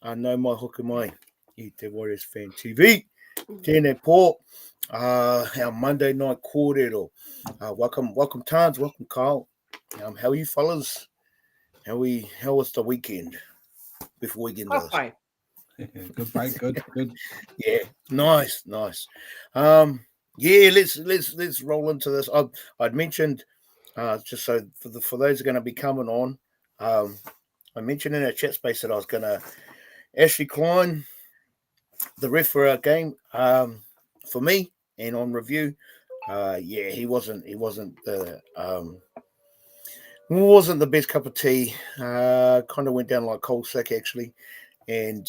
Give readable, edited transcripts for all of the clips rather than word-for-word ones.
no mai hoku mai I te Warriors Fan TV. Tēnei pō, our Monday night Korero. Welcome Tans, welcome Kyle. How are you fellas? How was the weekend? Before we get into this. Okay. Good, mate. Good. Yeah, nice. Yeah, let's roll into this. I'd mentioned just so for those who are going to be coming on, I mentioned in our chat space that I was going to Ashley Klein, the ref for our game, for me and on review. Yeah, he wasn't the best cup of tea. Kind of went down like coal sack actually, and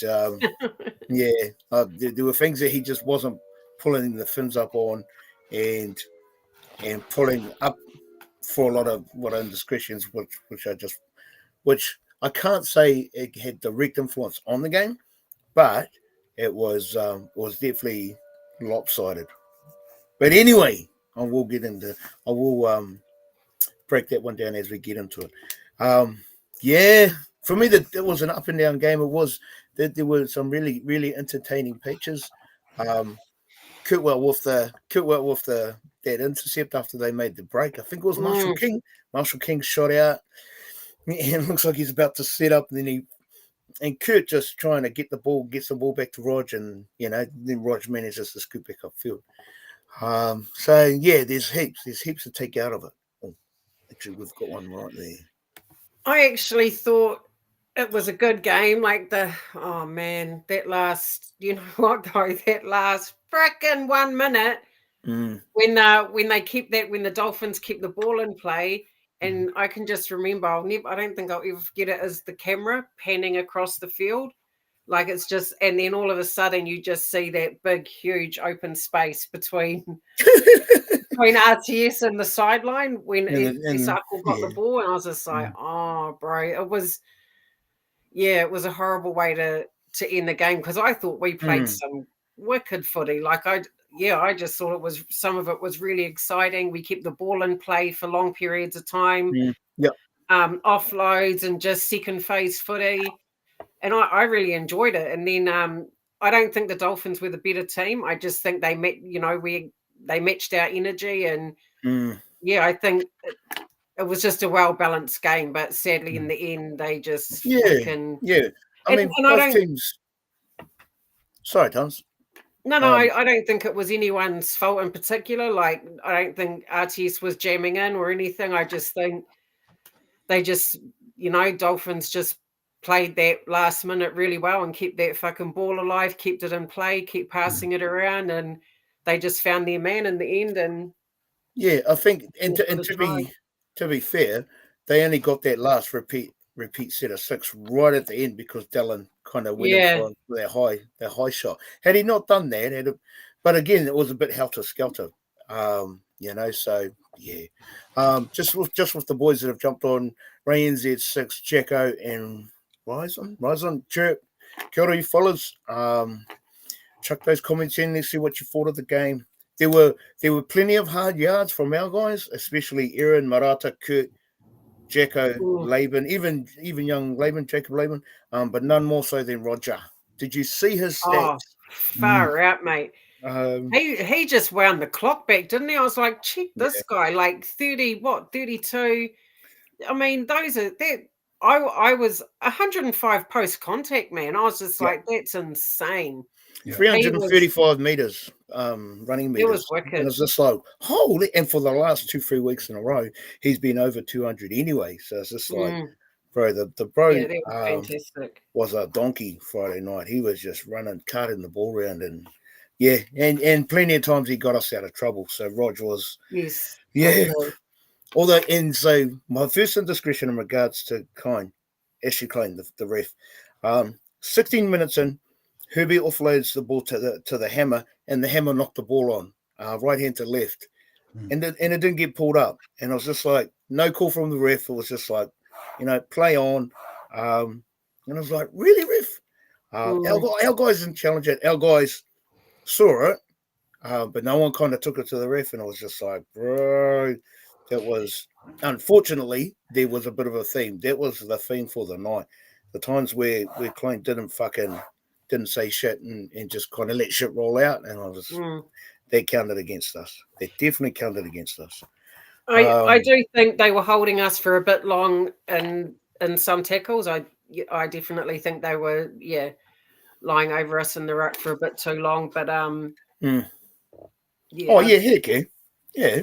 yeah, there were things that he just wasn't pulling the fins up on, and pulling up for a lot of indiscretions, which I can't say it had direct influence on the game, but it was definitely lopsided. But anyway, I will break that one down as we get into it. Yeah, for me it was an up and down game. It was there were some really really entertaining pitches. Kurtwell with that intercept after they made the break. I think it was Marshall King. Marshall King shot out, and it looks like he's about to set up, and then Kurt just trying to get the ball back to Rog, and then Rog manages to scoop back upfield. So yeah, there's heaps to take out of it. Oh, actually, we've got one right there. I actually thought it was a good game. Like that last, that last frickin' 1 minute when the Dolphins kept the ball in play, and I can just remember, I don't think I'll ever forget it, is the camera panning across the field. Like it's just, and then all of a sudden you just see that big, huge open space between RTS and the sideline when Isaku got the ball, and I was just like, oh, bro, it was a horrible way to end the game, because I thought we played some wicked footy. Like I just thought some of it was really exciting. We kept the ball in play for long periods of time. Offloads and just second phase footy. And I really enjoyed it. And then I don't think the Dolphins were the better team. I just think they matched our energy. And I think it was just a well-balanced game. But sadly, in the end, they just I mean, both teams. Sorry, Tons. No, I don't think it was anyone's fault in particular. Like, I don't think RTS was jamming in or anything. I just think they just, Dolphins just played that last minute really well and kept that fucking ball alive, kept it in play, kept passing it around, and they just found their man in the end. And yeah, I think, and to be fair, they only got that last repeat set of 6 right at the end because Dallin kind of went in for their high shot. Had he not done that, but again, it was a bit helter-skelter, so yeah. Just with the boys that have jumped on, Ray NZ6, Jacko, and Ryzen, Chirp, kia ora, you fellas. Chuck those comments in. Let's see what you thought of the game. There were plenty of hard yards from our guys, especially Aaron, Marata, Kurt, Jacko, Laban, even young Laban, Jacob Laban, but none more so than Roger. Did you see his stats? Oh, far out, mate. He just wound the clock back, didn't he? I was like, check this guy, like 32. I mean, I was 105 post contact, man. I was just like, that's insane. 335 meters, running meters. It was wicked. And it was just like, holy! And for the last 2-3 weeks in a row, he's been over 200 anyway. So it's just like, bro, the bro fantastic. Was a donkey Friday night. He was just running, carting the ball around, and and plenty of times he got us out of trouble. So Rog was, Although, and so my first indiscretion in regards to Ashley Klein, the ref, 16 minutes in, Herbie offloads the ball to the hammer, and the hammer knocked the ball on right hand to left, and it didn't get pulled up. And I was just like, no call from the ref. It was just like, play on. And I was like, really, ref? Our guys didn't challenge it. Our guys saw it, but no one kind of took it to the ref. And I was just like, bro, that was, unfortunately, there was a bit of a theme. That was the theme for the night. the times where Clint didn't say shit and just kind of let shit roll out, and they counted against us. They definitely counted against us. I do think they were holding us for a bit long in some tackles. I definitely think they were lying over us in the ruck for a bit too long. But yeah. Oh yeah, heck yeah.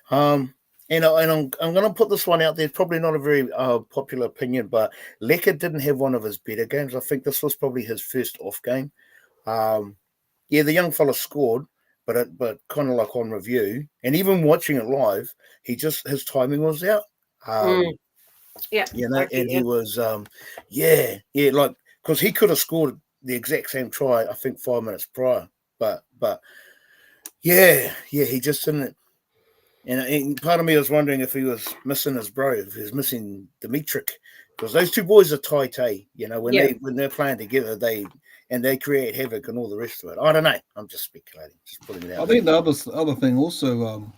And I'm going to put this one out there. It's probably not a very popular opinion, but Lecker didn't have one of his better games. I think this was probably his first off game. Yeah, the young fella scored, but kind of like on review, and even watching it live, his timing was out. Yeah, and he was like, because he could have scored the exact same try, I think 5 minutes prior, but yeah, he just didn't. And part of me was wondering if he was missing his bro, if he was missing Dimitrik, because those two boys are tight, when they're playing together, they create havoc and all the rest of it. I don't know. I'm just speculating, just putting it out. I think the other thing also,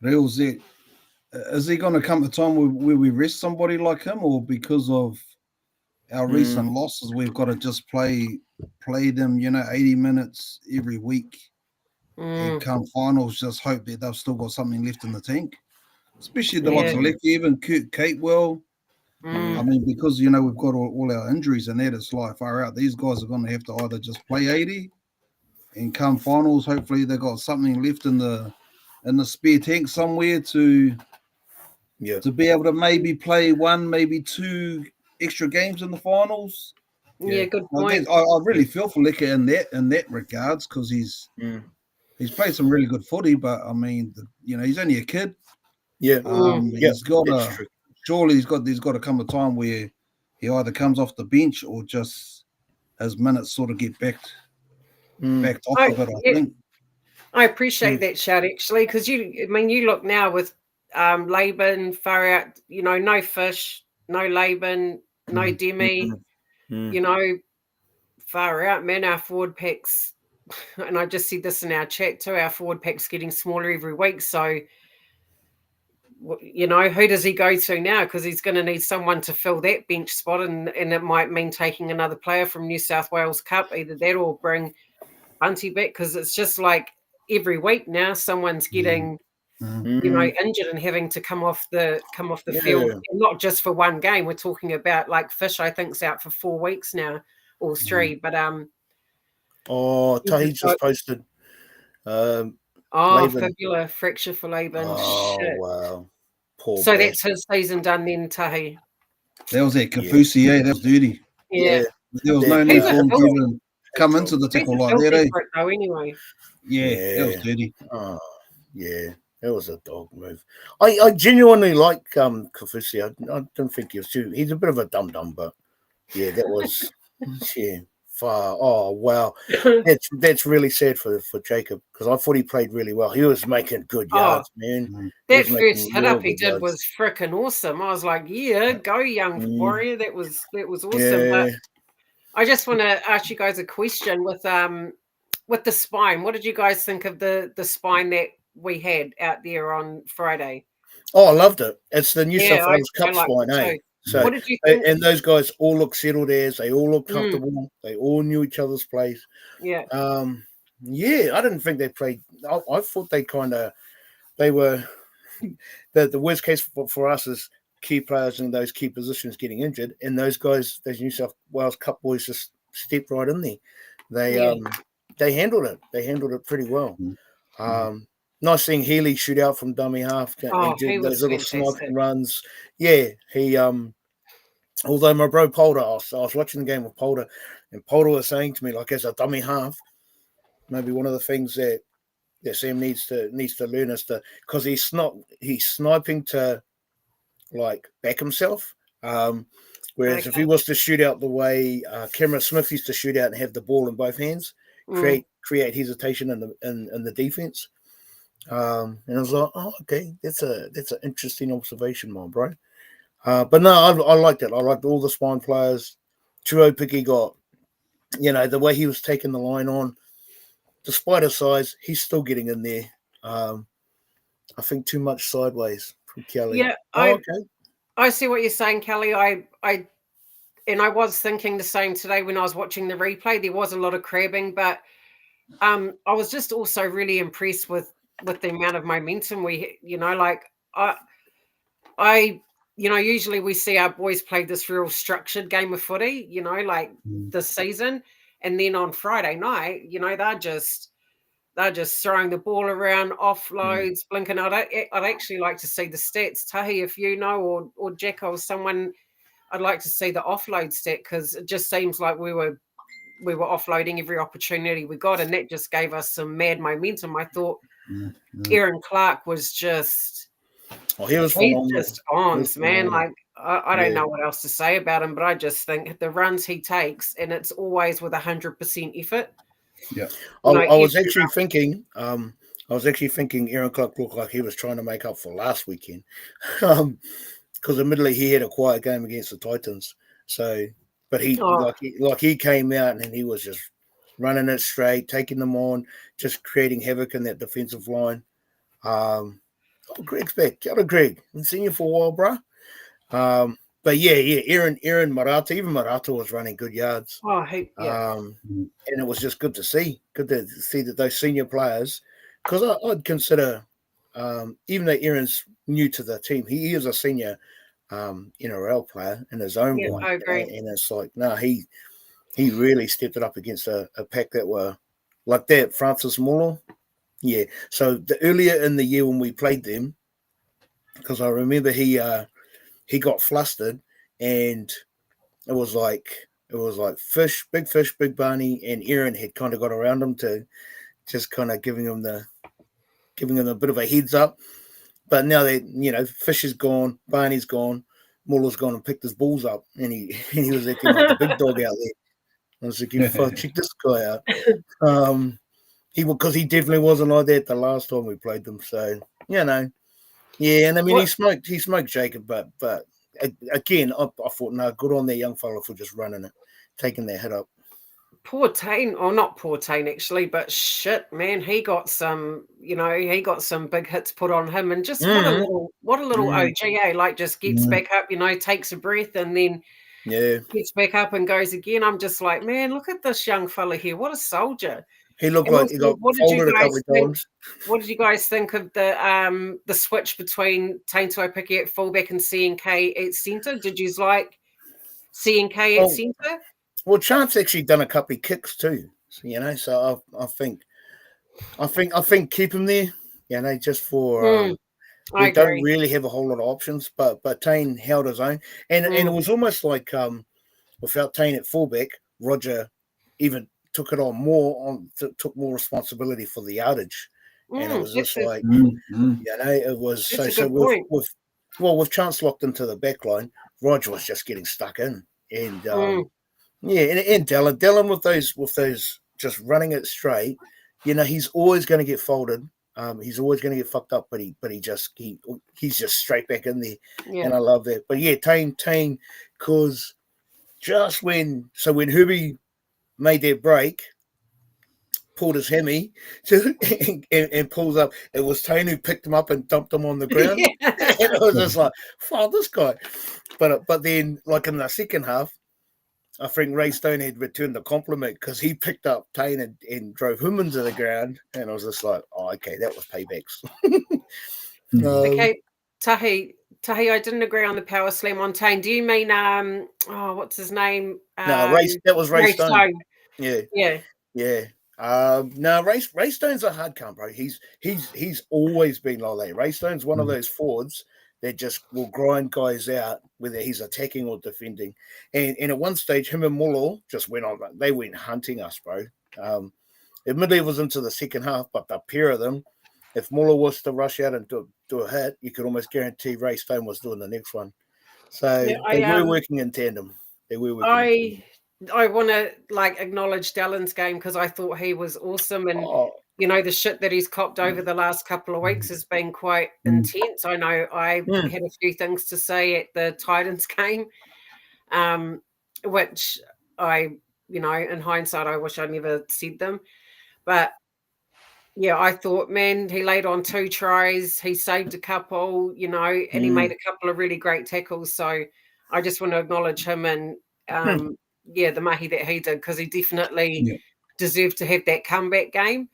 Reels, is he going to come to a time where we rest somebody like him, or because of our recent losses, we've got to just play them, 80 minutes every week, and come finals, just hope that they've still got something left in the tank, especially the likes of Lecky, even Kurt Catewell. I mean, because we've got all our injuries and that, it's like far out. These guys are going to have to either just play 80 and come finals. Hopefully, they got something left in the spare tank somewhere to be able to maybe play one, maybe two extra games in the finals. Yeah, good point. I really feel for Lecker in that regards, because he's played some really good footy, but I mean, he's only a kid. Yeah, he's got there's got to come a time where he either comes off the bench or just his minutes sort of get backed off a bit. I think. I appreciate that shout, actually, because you look now with Laban far out, no Fish, no Laban, no Demi, far out, man. Our forward packs, and I just said this in our chat too, our forward pack's getting smaller every week. So, who does he go to now? Because he's going to need someone to fill that bench spot, and it might mean taking another player from New South Wales Cup, either that or bring Bunty back, because it's just like every week now someone's getting injured and having to come off the field, and not just for one game. We're talking about like Fish, I think's out for 4 weeks now, or 3. But Tahi just posted fibula fracture for Laban. Wow, poor so bastard. that's his season done then, Tahi. That was that Kafusi, that was dirty. There was no need for him to even come into the tackle like that, though, anyway. That was dirty. Oh, yeah, that was a dog move. I genuinely like Kafusi. I don't think he's a bit of a dum-dum, but yeah, that was far. Oh wow, that's really sad for Jacob, because I thought he played really well. He was making good yards, man. That first hit up he did was freaking awesome. I was like, go young warrior. That was awesome. But I just want to ask you guys a question with the spine. What did you guys think of the spine that we had out there on Friday? Oh, I loved it. It's the New South Wales Cup spine, eh? So, what did you think? And those guys all look settled as, they all look comfortable. They all knew each other's place. Yeah. I didn't think they played. I thought they were the worst case for us is key players in those key positions getting injured, and those guys, those New South Wales Cup boys, just stepped right in there. They handled it. They handled it pretty well. Nice seeing Healy shoot out from dummy half and do those little sniping runs. Yeah, he although my bro Polder, I was watching the game with Polder, and Polder was saying to me, like, as a dummy half, maybe one of the things that Sam needs to learn is to, because he's sniping to like back himself. Whereas if he was to shoot out the way Cameron Smith used to shoot out and have the ball in both hands, create hesitation in the defense. And I was like, oh, okay, that's an interesting observation, my bro. But no, I liked it. I liked all the spine players. Tuopiki got, the way he was taking the line on, despite his size, he's still getting in there. I think too much sideways from Kelly. Yeah, I see what you're saying, Kelly. I I was thinking the same today when I was watching the replay. There was a lot of crabbing, but I was just also really impressed with the amount of momentum we, like I usually we see our boys play this real structured game of footy, like this season, and then on Friday night, they're just throwing the ball around, offloads, blinking. I'd actually like to see the stats, Tahi, if you know, or Jacko, or someone. I'd like to see the offload stat, because it just seems like we were offloading every opportunity we got, and that just gave us some mad momentum. I thought Aaron Clark was just, he was phenomenal. Just ons, man. Like I don't know what else to say about him, but I just think the runs he takes, and it's always with 100% effort. Yeah, I was actually thinking. I was actually thinking Aaron Clark looked like he was trying to make up for last weekend, because admittedly he had a quiet game against the Titans. So, but he he came out and he was just running it straight, taking them on, just creating havoc in that defensive line. Greg's back. Get out, Greg. Been seen you for a while, bro. But Aaron Marata, even Marata was running good yards. And it was just good to see that those senior players, because I'd consider, even though Aaron's new to the team, he is a senior NRL player in his own way. I agree. And it's like, he really stepped it up against a pack that were like that. Francis Molo. Yeah. So earlier in the year when we played them, because I remember he got flustered, and it was like Fish, Big Barney, and Aaron had kind of got around him to just kind of giving him a bit of a heads up. But now that Fish is gone, Barney's gone, Muller's gone and picked his balls up, and he was acting like the big dog out there. I was thinking, check this guy out. Because he definitely wasn't like that the last time we played them. So and I mean he smoked Jacob, but again, I thought, good on that young fella for just running it, taking that hit up. Poor Tane, or not poor Tane actually, but shit, man, he got some big hits put on him, and just what a little OGA, like just gets back up, takes a breath, and then gets back up and goes again. I'm just like, man, look at this young fella here, what a soldier. He looked like he got folded a couple of times. What did you guys think of the switch between Tane Tuaipiki at fullback and CNK at centre? Did you like CNK at centre? Well, Chance actually done a couple of kicks too, so I think keep him there, just for we don't really have a whole lot of options, but Tane held his own, and it was almost like without Tane at fullback, Roger even took it on more, took more responsibility for the yardage, and it was just like it was so with Chance locked into the back line, Roger was just getting stuck in, and and Dylan with those just running it straight, he's always going to get folded, he's always going to get fucked up, but he's just straight back in there, and I love that. But Tane, because just when Herbie made that break, pulled his hemi and pulls up, it was Tane who picked him up and dumped him on the ground. And it was just like, fuck this guy. But then, like in the second half, I think Ray Stone had returned the compliment, because he picked up Tane and drove him into the ground, and I was just like, oh, okay, that was paybacks. Okay, Tahi, I didn't agree on the power slam on Tane. Do you mean what's his name? No, that was Ray Stone. Yeah. No, Ray Stone's a hard cunt, bro. He's always been like that. Ray Stone's one of those forwards that just will grind guys out, whether he's attacking or defending. And at one stage, him and Mulo just went on. They went hunting us, bro. Admittedly, it was into the second half, but the pair of them, if Mulo was to rush out and do a hit, you could almost guarantee Ray Stone was doing the next one. So they were working in tandem. They were working. I want to acknowledge Dallin's game, because I thought he was awesome, and the shit that he's copped over the last couple of weeks has been quite intense. I know I had a few things to say at the Titans game, which I, in hindsight, I wish I never said them. But I thought, man, he laid on 2 tries, he saved a couple, and he made a couple of really great tackles. So I just want to acknowledge him, and the mahi that he did, because he definitely deserved to have that comeback game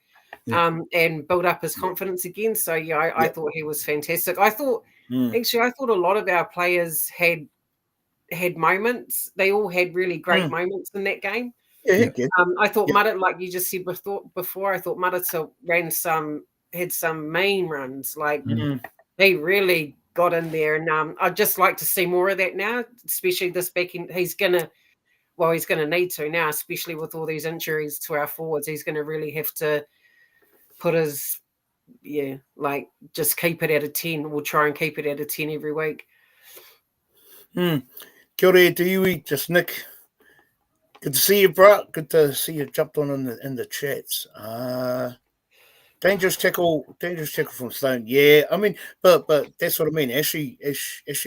and build up his confidence again. So I thought he was fantastic. I thought actually a lot of our players had moments. They all had really great moments in that game. I thought Marata, like you just said before, I thought Marata had some main runs. Like he really got in there, and I'd just like to see more of that now, especially this back end. He's gonna need to now, especially with all these injuries to our forwards. He's gonna really have to put his just keep it at a 10. We'll try and keep it at a 10 every week. Kia ora to you, just Nick. Good to see you, bro. Good to see you jumped on in the chats. Dangerous tackle from Stone. Yeah, I mean, but that's what I mean. Ashley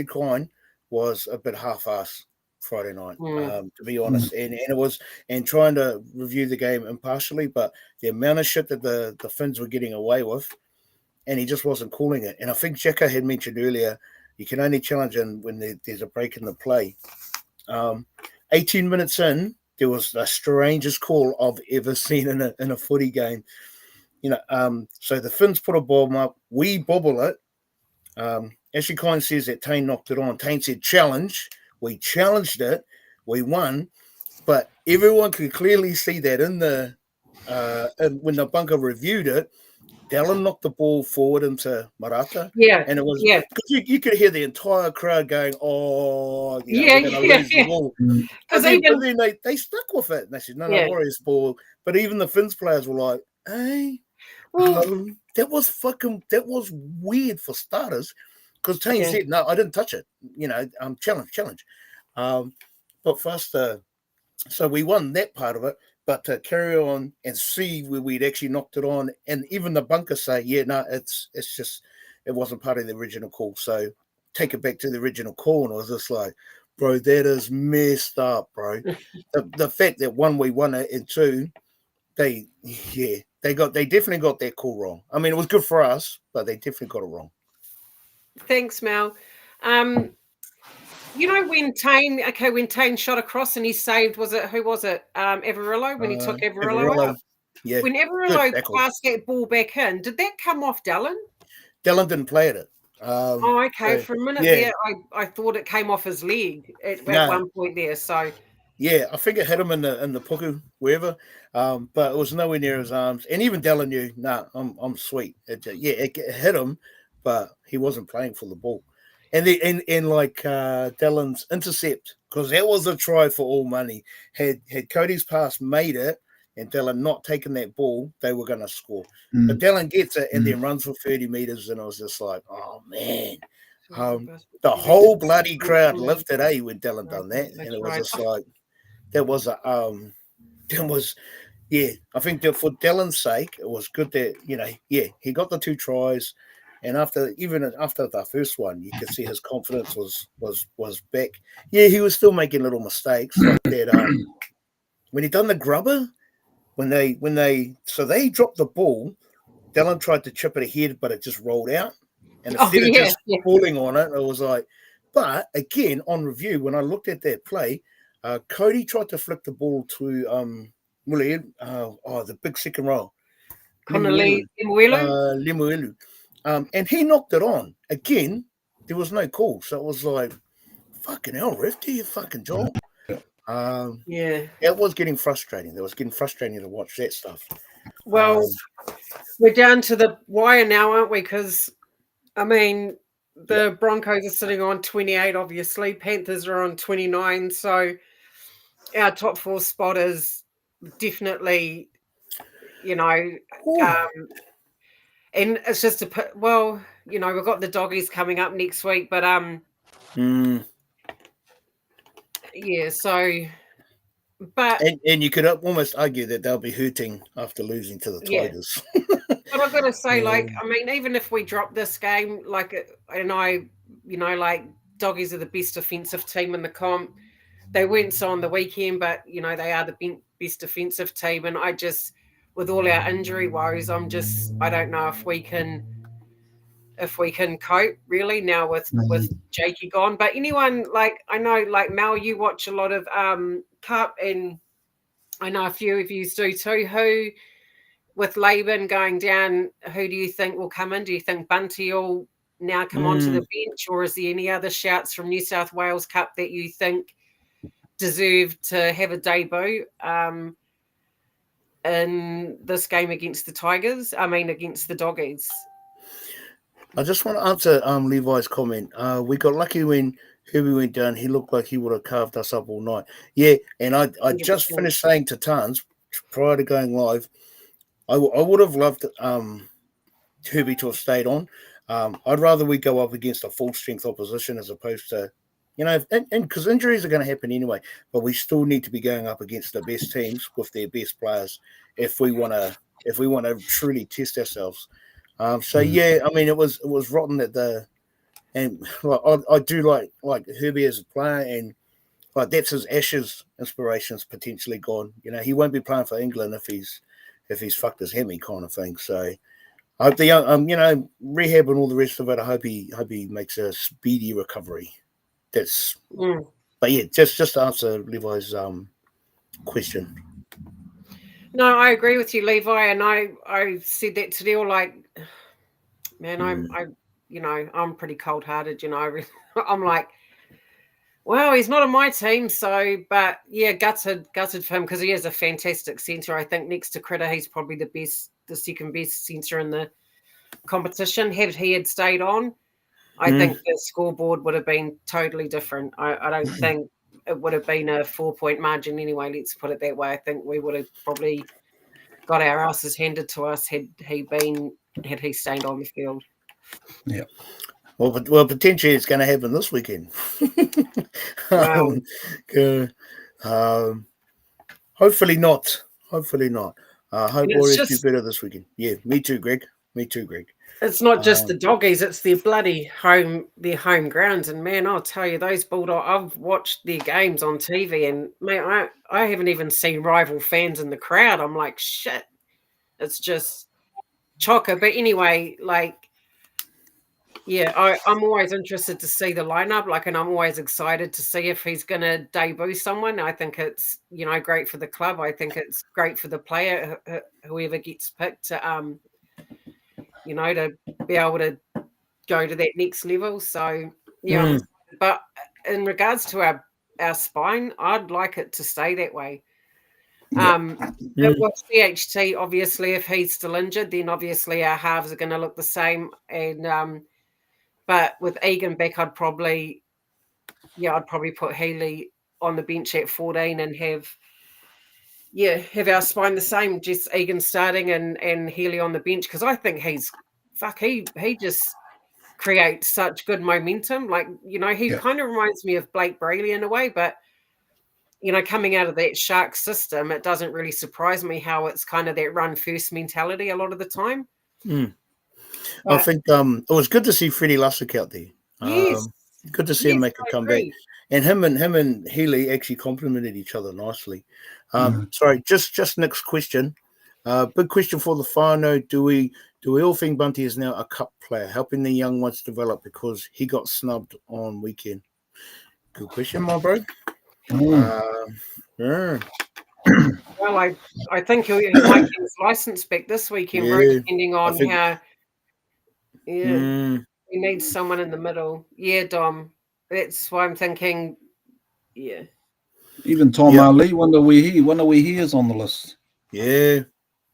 Klein was a bit half-assed Friday night, to be honest, and it was, and trying to review the game impartially, but the amount of shit that the Finns were getting away with, and he just wasn't calling it. And I think Jacko had mentioned earlier, you can only challenge him when there's a break in the play. 18 minutes in, there was the strangest call I've ever seen in a footy game. So the Finns put a bomb up, we bobble it. Ashley Klein says that Tane knocked it on. Tane said challenge. We challenged it. We won. But everyone could clearly see that when the bunker reviewed it, Dallin knocked the ball forward into Marata. Yeah. And it was because you could hear the entire crowd going, we're going to lose the ball. Because then they stuck with it. And they said, no, Warriors ball. But even the Finns players were like, hey, that was weird for starters. Because Tane said, no, I didn't touch it. Challenge. But for us so we won that part of it. But to carry on and see where we'd actually knocked it on, and even the bunker say, it's just, it wasn't part of the original call. So take it back to the original call, and I was just like, bro, that is messed up, bro. the fact that one, we won it, and two, they definitely got that call wrong. I mean, it was good for us, but they definitely got it wrong. Thanks, Mel. When Tane shot across and he saved, who was it? Averillo, when he took Averillo out? Yeah. When Averillo passed that ball back in, did that come off Dallin? Dallin didn't play at it. For a minute there, I thought it came off his leg at one point there. So yeah, I think it hit him in the puku, wherever. But it was nowhere near his arms. And even Dallin knew, I'm sweet. It hit him, but he wasn't playing for the ball. And Dallin's intercept, because that was a try for all money. Had Cody's pass made it and Dallin not taken that ball, they were going to score. But Dallin gets it and then runs for 30 meters, and I was just like, oh, man. The whole bloody crowd lifted, when Dallin done that. And it was just like, I think that for Dallin's sake, it was good that, he got the 2 tries. And after the first one, you could see his confidence was back. Yeah, he was still making little mistakes like that. When he done the grubber, when they dropped the ball, Dallin tried to chip it ahead, but it just rolled out. And instead of just falling on it, it was like. But again, on review, when I looked at that play, Cody tried to flick the ball to the big second row, Lemuelu. And he knocked it on. Again, there was no call. So it was like, fucking hell, ref, do your fucking job. It was getting frustrating. It was getting frustrating to watch that stuff. Well, we're down to the wire now, aren't we? Because, I mean, the Broncos are sitting on 28, obviously. Panthers are on 29. So our top 4 spot is definitely, and it's just we've got the doggies coming up next week, but and you could almost argue that they'll be hurting after losing to the Tigers. But I've got to say, even if we drop this game, doggies are the best defensive team in the comp. They weren't so on the weekend, but they are the best defensive team, and I just, with all our injury woes, I don't know if we can if we can cope really now with Jakey gone. But anyone, like, I know, like Mel, you watch a lot of Cup, and I know a few of you do too. Who, with Laban going down, who do you think will come in? Do you think Bunty will now come onto the bench, or is there any other shouts from New South Wales Cup that you think deserve to have a debut in this game against the Tigers? I mean, against the Doggies. I just want to answer Levi's comment. We got lucky when Herbie went down. He looked like he would have carved us up all night. Yeah, and I just finished saying to Tans prior to going live, I would have loved Herbie to have stayed on. I'd rather we go up against a full strength opposition as opposed to, and because injuries are going to happen anyway, but we still need to be going up against the best teams with their best players if we want to truly test ourselves. So yeah, I mean it was rotten that I do like Herbie as a player, and like that's his Ashes inspirations potentially gone. He won't be playing for England if he's fucked his hammy kind of thing. So I hope the young, rehab and all the rest of it. I hope he makes a speedy recovery. That's but yeah, just to answer Levi's question. No, I agree with you, Levi, and I said that to Neil. Like, man, I'm pretty cold-hearted. I'm like, well, he's not on my team, so, but yeah, gutted for him because he is a fantastic centre. I think next to Critter, he's probably the second best centre in the competition. Had he stayed on, I think the scoreboard would have been totally different. I don't think it would have been a 4-point margin anyway. Let's put it that way. I think we would have probably got our asses handed to us had he stayed on the field. Yeah. Well, potentially it's going to happen this weekend. Wow. Hopefully not. Hopefully not. Hope Warriors do better this weekend. Yeah, me too, Greg. It's not just the Doggies; it's their bloody their home grounds. And man, I'll tell you, those Bulldogs. I've watched their games on TV, and man, I haven't even seen rival fans in the crowd. I'm like, shit. It's just chocker. But anyway, like, yeah, I'm always interested to see the lineup. Like, and I'm always excited to see if he's going to debut someone. I think it's great for the club. I think it's great for the player, whoever gets picked, to to be able to go to that next level. So yeah, but in regards to our spine, I'd like it to stay that way. With CHT, obviously, if he's still injured, then obviously our halves are going to look the same. And but with Egan back, I'd probably put Healy on the bench at 14 and have our spine the same. Just Egan starting and Healy on the bench, because I think he just creates such good momentum. Like, he kind of reminds me of Blake Brayley in a way, but coming out of that Sharks system, it doesn't really surprise me how it's kind of that run first mentality a lot of the time. I think it was good to see Freddie Lussick out there. Yes. Good to see him make a comeback. And him and Healy actually complemented each other nicely. Sorry, just next question. Big question for the whānau. Do we all think Bunty is now a cup player, helping the young ones develop because he got snubbed on weekend? Good question, my bro. Well, I think he might get his license back this weekend, bro, depending on how. Yeah, he needs someone in the middle. Yeah, Dom. That's why I'm thinking. Yeah. Even Tom Ali, wonder where he is on the list. Yeah,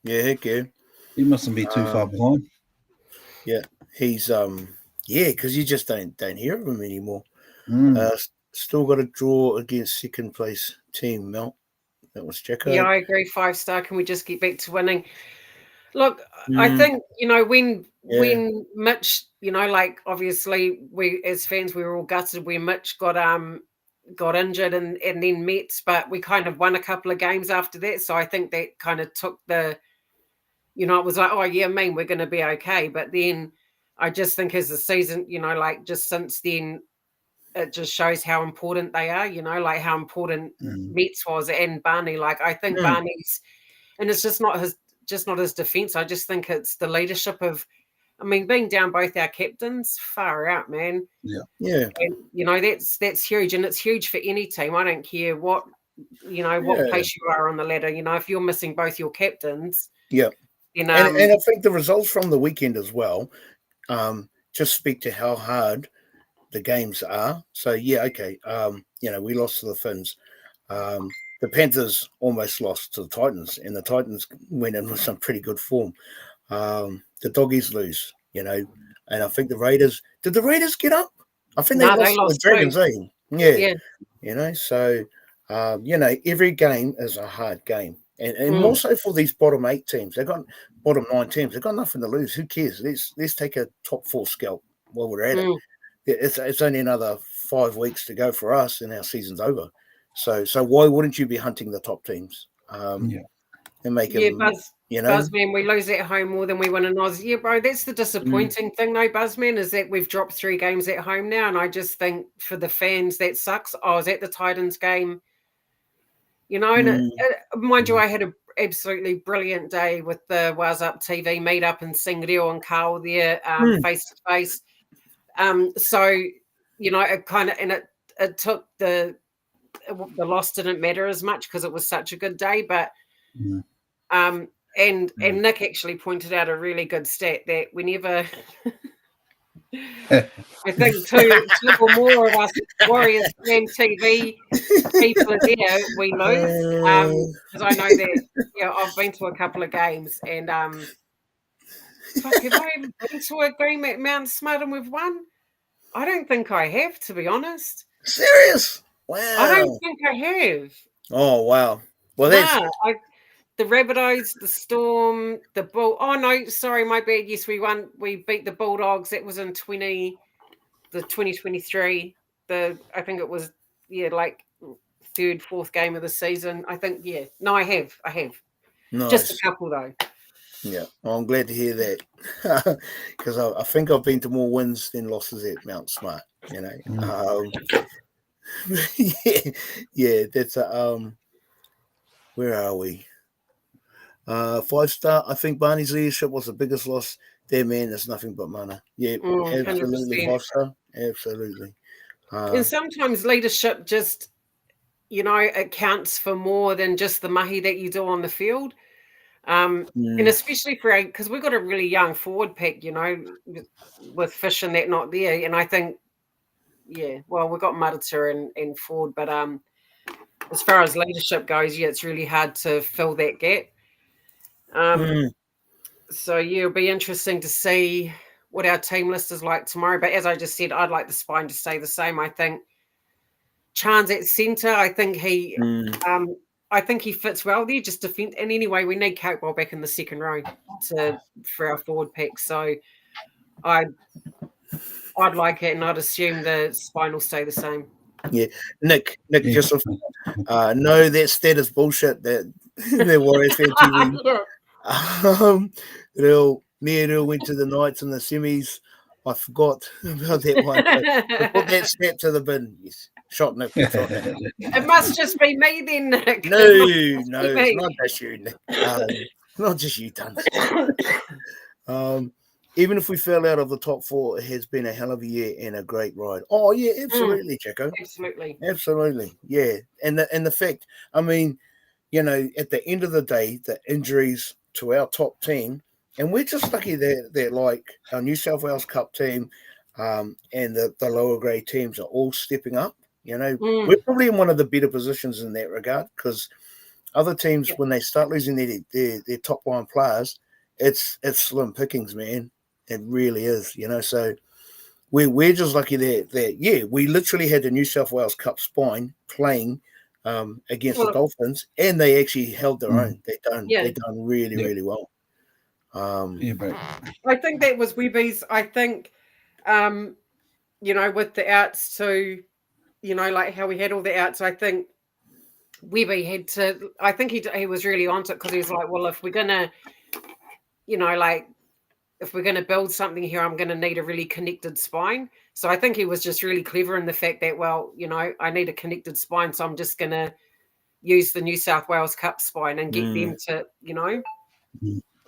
heck yeah. He mustn't be too far behind. Yeah, he's because you just don't hear of him anymore. Still got a draw against second place team, Mel. That was Jacko. Yeah, I agree. 5-star. Can we just get back to winning? Look, I think when Mitch, like obviously we as fans we were all gutted when Mitch got injured and then Mets, but we kind of won a couple of games after that. So I think that kind of took the, it was like, oh yeah, we're going to be okay. But then I just think as the season, like just since then, it just shows how important they are, like how important Mets was and Barney. Like I think Barney's, and it's just not his defense. I just think it's the leadership of I mean, being down both our captains, far out, man. Yeah. And, you know, that's huge, and it's huge for any team. I don't care what, you know, what place you are on the ladder. You know, if you're missing both your captains, yeah. then And I think the results from the weekend as well just speak to how hard the games are. So yeah, okay. You know, we lost to the Finns. The Panthers almost lost to the Titans, and the Titans went in with some pretty good form. The Doggies lose, you know, and I think the Raiders. Did the Raiders get up? I think they lost to the Dragons, Yeah. You know, so you know, every game is a hard game, and more so for these bottom 8 teams. They've got bottom 9 teams. They've got nothing to lose. Who cares? Let's take a top 4 scalp while we're at it. It's only another 5 weeks to go for us, and our season's over. So why wouldn't you be hunting the top teams? And make them, you know, Buzzman, we lose at home more than we win in Oz. Yeah, bro, that's the disappointing thing, though, Buzzman, is that we've dropped 3 games at home now, and I just think for the fans that sucks. I was at the Titans game, you know, and mind you, I had an absolutely brilliant day with the Was Up TV meetup and seeing Reo and Carl there face to face. So, you know, it kind of, and it took the loss didn't matter as much because it was such a good day, but and Nick actually pointed out a really good stat that whenever I think two or more of us Warriors Fan TV people are there, we lose. Because I know that, yeah, I've been to a couple of games, and fuck, have I ever been to a game at Mount Smart and we've won? I don't think I have, to be honest. Serious? Wow. I don't think I have. Oh wow. Well, that's the Rabbitohs, the Storm, the Bull. Oh no, sorry, my bad. Yes, we won. We beat the Bulldogs. That was in 2023. I think it was like 3rd, 4th game of the season. I think No, I have. Nice. Just a couple though. Yeah, well, I'm glad to hear that because I think I've been to more wins than losses at Mount Smart. You know, yeah. That's where are we? 5-star. I think Barney's leadership was the biggest loss there, man. There's nothing but mana. Yeah, absolutely 5-star. Absolutely. And sometimes leadership just, you know, it counts for more than just the mahi that you do on the field. And especially because we've got a really young forward pack, you know, with Fish and that not there. And I think, well, we've got Marita and Ford, but as far as leadership goes, it's really hard to fill that gap. So it'll be interesting to see what our team list is like tomorrow. But as I just said, I'd like the spine to stay the same. I think Chan's at centre. I think he fits well there, just defend. And anyway, we need Coatwell back in the second row for our forward pack. So I'd like it, and I'd assume the spine will stay the same. Yeah, Nick, just no, that stat is bullshit. That Warriors Fan TV. Me and Earl went to the Knights in the semis. I forgot about that one. Put that stat to the bin. Yes. Shot Nick. It must just be me then, Nick. No, it's not just you, Nick. Not just you, Tons. Even if we fell out of the top 4, it has been a hell of a year and a great ride. Oh yeah, absolutely, Jacko. Absolutely, yeah. And the fact, I mean, you know, at the end of the day, the injuries to our top team, and we're just lucky that like our New South Wales Cup team and the lower grade teams are all stepping up. You know, we're probably in one of the better positions in that regard because other teams, when they start losing their top line players, it's slim pickings, man. It really is, you know. So we're just lucky that we literally had the New South Wales Cup spine playing against the Dolphins, and they actually held their own. They done really well. I think that was Webby's. I think, you know, with the outs too, you know, like how we had all the outs. I think Webby had to. I think he was really onto it because he was like, well, if we're gonna, you know, like if we're gonna build something here, I'm gonna need a really connected spine. So I think he was just really clever in the fact that, well, you know, I need a connected spine, so I'm just gonna use the New South Wales Cup spine and get them to, you know.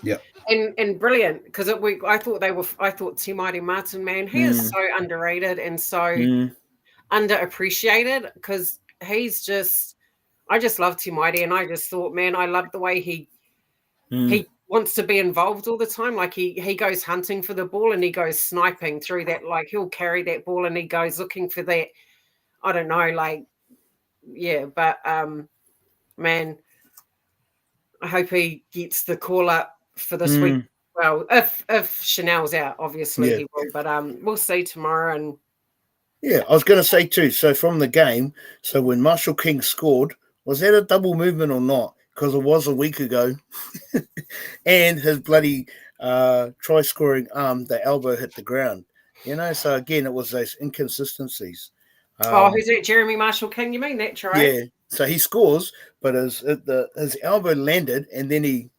Yeah. And brilliant, because I thought Te Maire Martin, man, he is so underrated and so underappreciated, because I just love Te Maire, and I just thought, man, I love the way he wants to be involved all the time. Like he goes hunting for the ball and he goes sniping through that. Like he'll carry that ball and he goes looking for that. I don't know, like, yeah, but man, I hope he gets the call up for this week. Well, if Chanel's out, obviously he will, but we'll see tomorrow. And yeah, I was going to say too. So from the game, so when Marshall King scored, was that a double movement or not? Because it was a week ago, and his bloody try scoring arm, the elbow hit the ground. So again, it was those inconsistencies. Who's it? Jeremy Marshall King? You mean that try? Yeah. So he scores, but his elbow landed, and then he,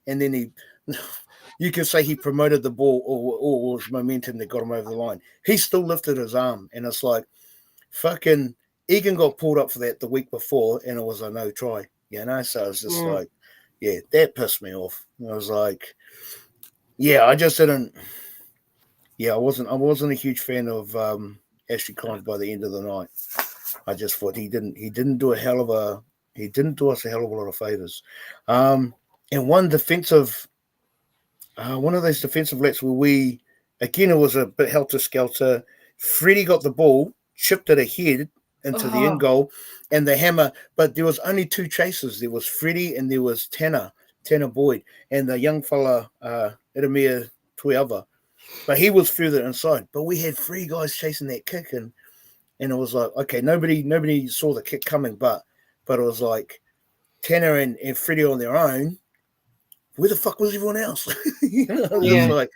you can say he promoted the ball, or was momentum that got him over the line. He still lifted his arm, and it's like, fucking Egan got pulled up for that the week before, and it was a no try. So it was just like, yeah, that pissed me off. I was like, yeah, I just didn't. Yeah, I wasn't a huge fan of Ashley Collins by the end of the night. I just thought he didn't do us a hell of a lot of favors. And one of those defensive laps where it was a bit helter-skelter. Freddie got the ball, chipped it ahead into the end goal, and the hammer. But there was only two chasers. There was Freddie and there was Tanner Boyd, and the young fella, Idemir Tuiava. But he was further inside. But we had three guys chasing that kick, and it was like, okay, nobody saw the kick coming, but it was like Tanner and Freddie on their own. Where the fuck was everyone else? It's like,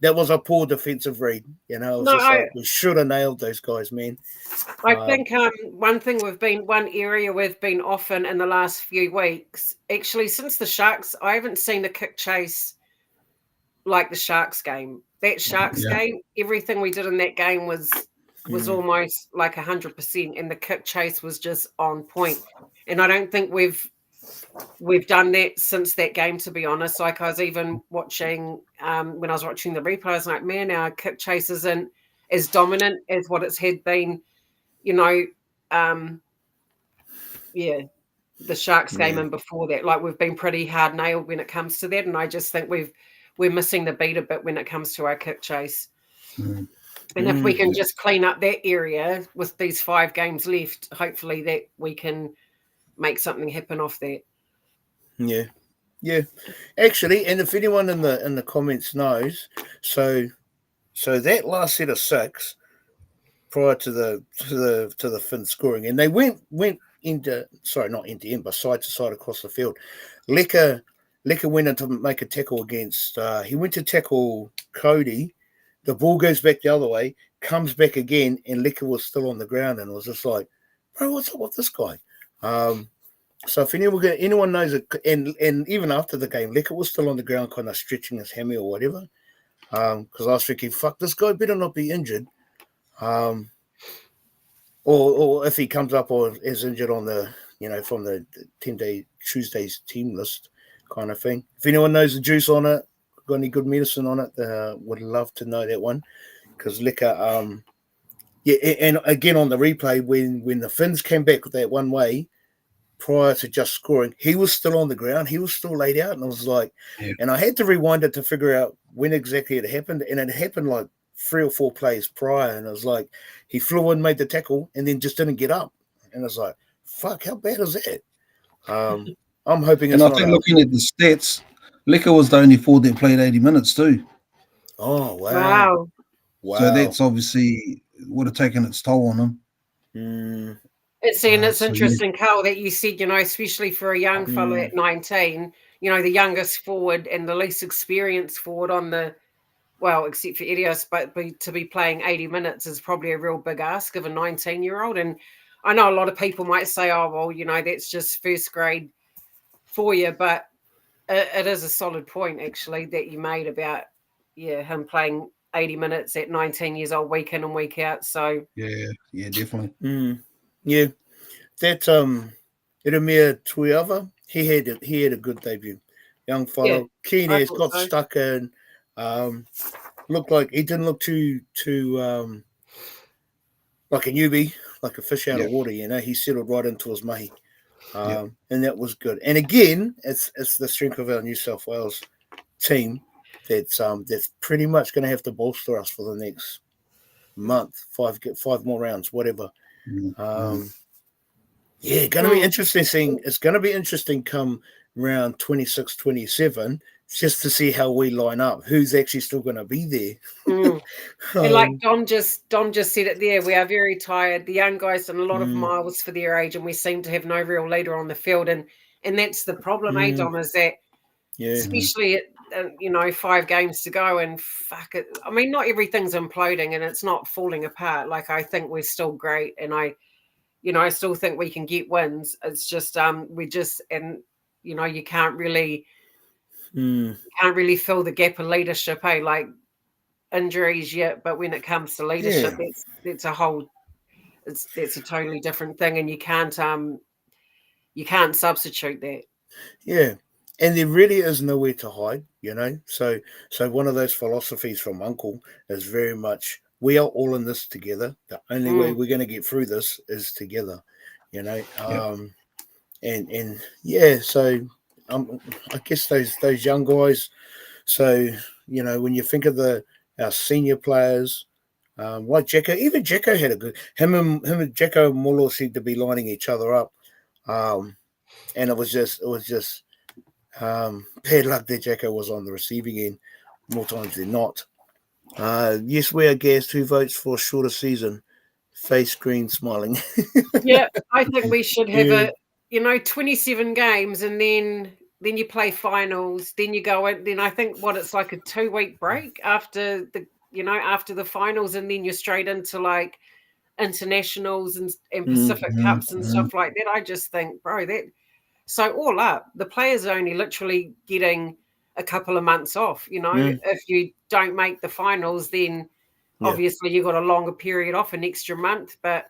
that was a poor defensive read. We should have nailed those guys, man. I think one area we've been often in the last few weeks, actually since the Sharks, I haven't seen a kick chase like the Sharks game. That Sharks game, everything we did in that game was almost like 100%, and the kick chase was just on point. And I don't think we've done that since that game, to be honest. Like, I was even watching when I was watching the replay, I was like, man, our kick chase isn't as dominant as what it's had been, the Sharks game and before that. Like, we've been pretty hard nailed when it comes to that, and I just think we're missing the beat a bit when it comes to our kick chase. And if we can just clean up that area with these 5 games left, hopefully that we can make something happen off that. Yeah. Actually, and if anyone in the comments knows, so that last set of 6 prior to the Finn scoring, and they went into, sorry, not end to end, but side to side across the field. Leka went in to make a tackle against. He went to tackle Cody. The ball goes back the other way, comes back again, and Leka was still on the ground, and it was just like, bro, what's up with this guy? So if anyone knows it, and even after the game, Leka was still on the ground, kind of stretching his hammy or whatever. Because I was thinking, fuck, this guy better not be injured. Or if he comes up or is injured on the, from the 10-day Tuesday's team list kind of thing. If anyone knows the juice on it, got any good medicine on it, would love to know that one. Because Leka, and again on the replay, when the Finns came back that one way, prior to just scoring, he was still on the ground. He was still laid out. And I was like, and I had to rewind it to figure out when exactly it happened. And it happened like 3 or 4 plays prior. And I was like, he flew in, made the tackle, and then just didn't get up. And I was like, fuck, how bad is that? I'm hoping it's not. And I think looking at the stats, Leka was the only forward that played 80 minutes too. Oh, wow. So that's obviously would have taken its toll on him. It's interesting, Carl, that you said, especially for a young fellow at 19, the youngest forward and the least experienced forward on the, well, except for Edios, but to be playing 80 minutes is probably a real big ask of a 19-year-old. And I know a lot of people might say, oh, well, that's just first grade for you, but it is a solid point, actually, that you made about, him playing 80 minutes at 19 years old, week in and week out. So yeah, definitely. Yeah, that Idemir Tuiava, he had a good debut. young fellow, keen I as, thought got so. stuck in. Looked like he didn't look too like a newbie, like a fish out of water. He settled right into his mahi, and that was good. And again, it's the strength of our New South Wales team that's pretty much going to have to bolster us for the next month, five more rounds, whatever. Yeah, going to be interesting. It's going to be interesting come round 26, 27, just to see how we line up. Who's actually still going to be there? And like Dom just said it there, we are very tired. The young guys done a lot of miles for their age, and we seem to have no real leader on the field. And that's the problem, Dom, is that especially at 5 games to go, and fuck it. I mean, not everything's imploding and it's not falling apart. Like, I think we're still great, and I still think we can get wins. It's just you can't really fill the gap of leadership, like injuries yet, but when it comes to leadership, that's a totally different thing, and you can't substitute that. Yeah, and there really is nowhere to hide, So one of those philosophies from Uncle is very much, we are all in this together. The only way we're going to get through this is together, and yeah. So I guess those young guys. So when you think of our senior players, like Jacko, even Jacko had a good. Him and Jacko and Molo seemed to be lining each other up, and it was just bad luck that Jacko was on the receiving end more times than not. Yes, we are guessed. Who votes for a shorter season? Face green, smiling. Yeah, I think we should have 27 games, and then you play finals. Then you go in. Then I think it's like a 2-week break after the finals, and then you're straight into like internationals and Pacific Cups and stuff like that. I just think, bro, so all up, the players are only literally getting a couple of months off. If you don't make the finals, then obviously you've got a longer period off, an extra month. But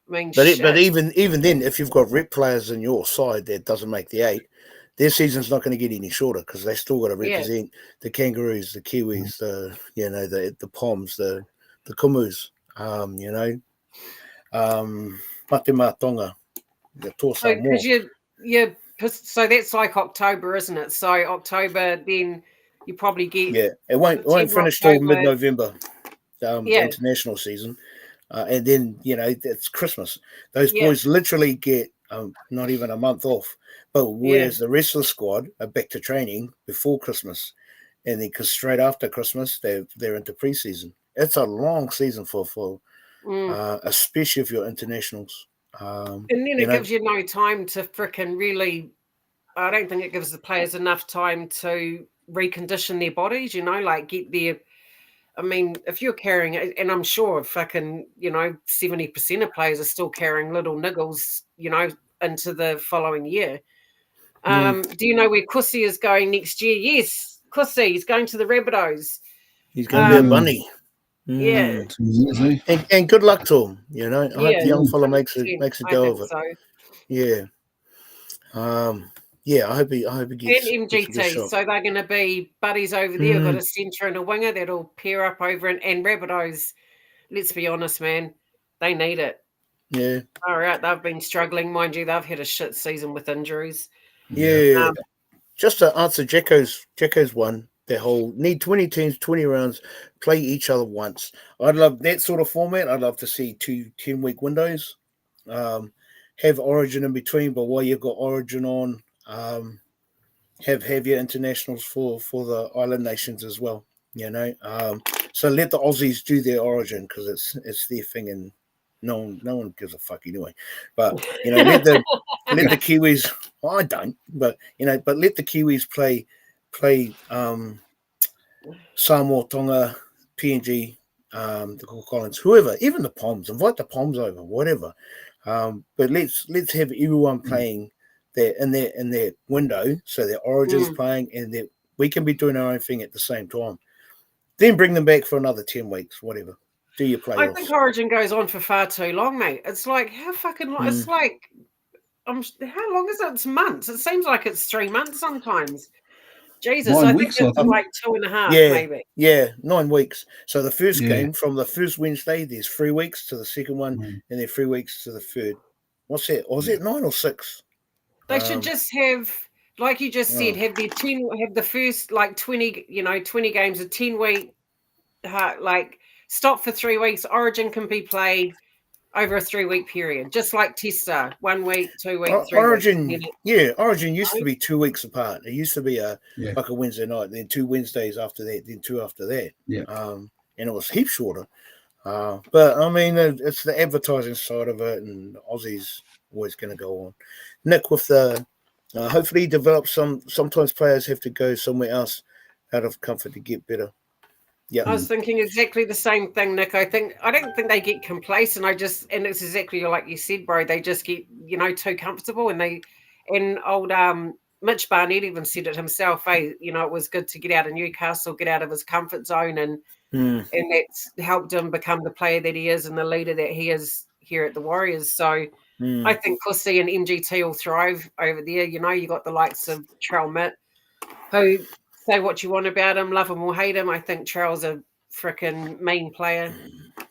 I mean, but even then, if you've got rep players in your side that doesn't make the 8, their season's not going to get any shorter because they still got to represent the Kangaroos, the Kiwis, the Poms, the Kumus, Mate Matonga, the Tosa more. So that's like October, isn't it? So October, then you probably get it won't finish till mid-November, the international season, and then it's Christmas. Those boys literally get not even a month off, but whereas the rest of the squad are back to training before Christmas, and then because straight after Christmas they're into preseason. It's a long season for especially if you're internationals. And then it gives you no time to frickin' really. I don't think it gives the players enough time to recondition their bodies. Like get their. I mean, if you're carrying it, and I'm sure fucking 70% of players are still carrying little niggles, into the following year. Do you know where Kusi is going next year? Yes, Kusi is going to the Rabbitohs. He's going to be a bunny. Yeah, and good luck to him. I hope the young fella makes a go of it. So. Yeah, I hope he gets. And MGT, so they're going to be buddies over there. We've got a centre and a winger that'll pair up over, and Rabbitohs. Let's be honest, man, they need it. Yeah. All right, they've been struggling, mind you. They've had a shit season with injuries. Yeah. Just to answer Jacko's one. That whole need 20 teams, 20 rounds, play each other once. I'd love that sort of format. I'd love to see 2 10-week windows. Have Origin in between, but while you've got Origin on, have your internationals for the island nations as well. So let the Aussies do their Origin because it's their thing, and no one gives a fuck anyway. But let the Kiwis. Well, I don't, but but let the Kiwis play Samoa, Tonga, PNG, the Cook Islands, whoever, even the Poms. Invite the Poms over, whatever. But let's have everyone playing there in their window, so their Origins playing, and that we can be doing our own thing at the same time. Then bring them back for another 10 weeks, whatever. Do your playoffs. I think Origin goes on for far too long, mate. It's like how fucking long? It's like how long is it? It's months. It seems like it's 3 months sometimes. Jesus, 9 I think weeks, I it's think. like 2.5, Yeah, maybe. yeah, 9 weeks. So the first Yeah. game from the first Wednesday, there's 3 weeks to the second one, Mm. and then 3 weeks to the third. What's that? Or was Yeah. it 9 or 6? They should just have, like you just said, Oh. have the first like 20, 20 games, a 10-week, like stop for 3 weeks. Origin can be played over a 3-week period, just like Testa, 1 week, 2 weeks, 3 weeks. Origin, Origin used to be 2 weeks apart. It used to be Yeah. like a Wednesday night, then 2 Wednesdays after that, then 2 after that. Yeah. And it was heaps shorter. But I mean, it's the advertising side of it, and Aussie's always going to go on. Nick, with the hopefully develop sometimes players have to go somewhere else out of comfort to get better. Yeah, I was thinking exactly the same thing, Nick. I don't think they get complacent. And it's exactly like you said, bro. They just get, too comfortable, and old Mitch Barnett even said it himself. It was good to get out of Newcastle, get out of his comfort zone, and that's helped him become the player that he is and the leader that he is here at the Warriors. So I think Pussy and MGT will thrive over there. You got the likes of Trell Mitt, who, say what you want about him, love him or hate him, I think Trell's a freaking mean player.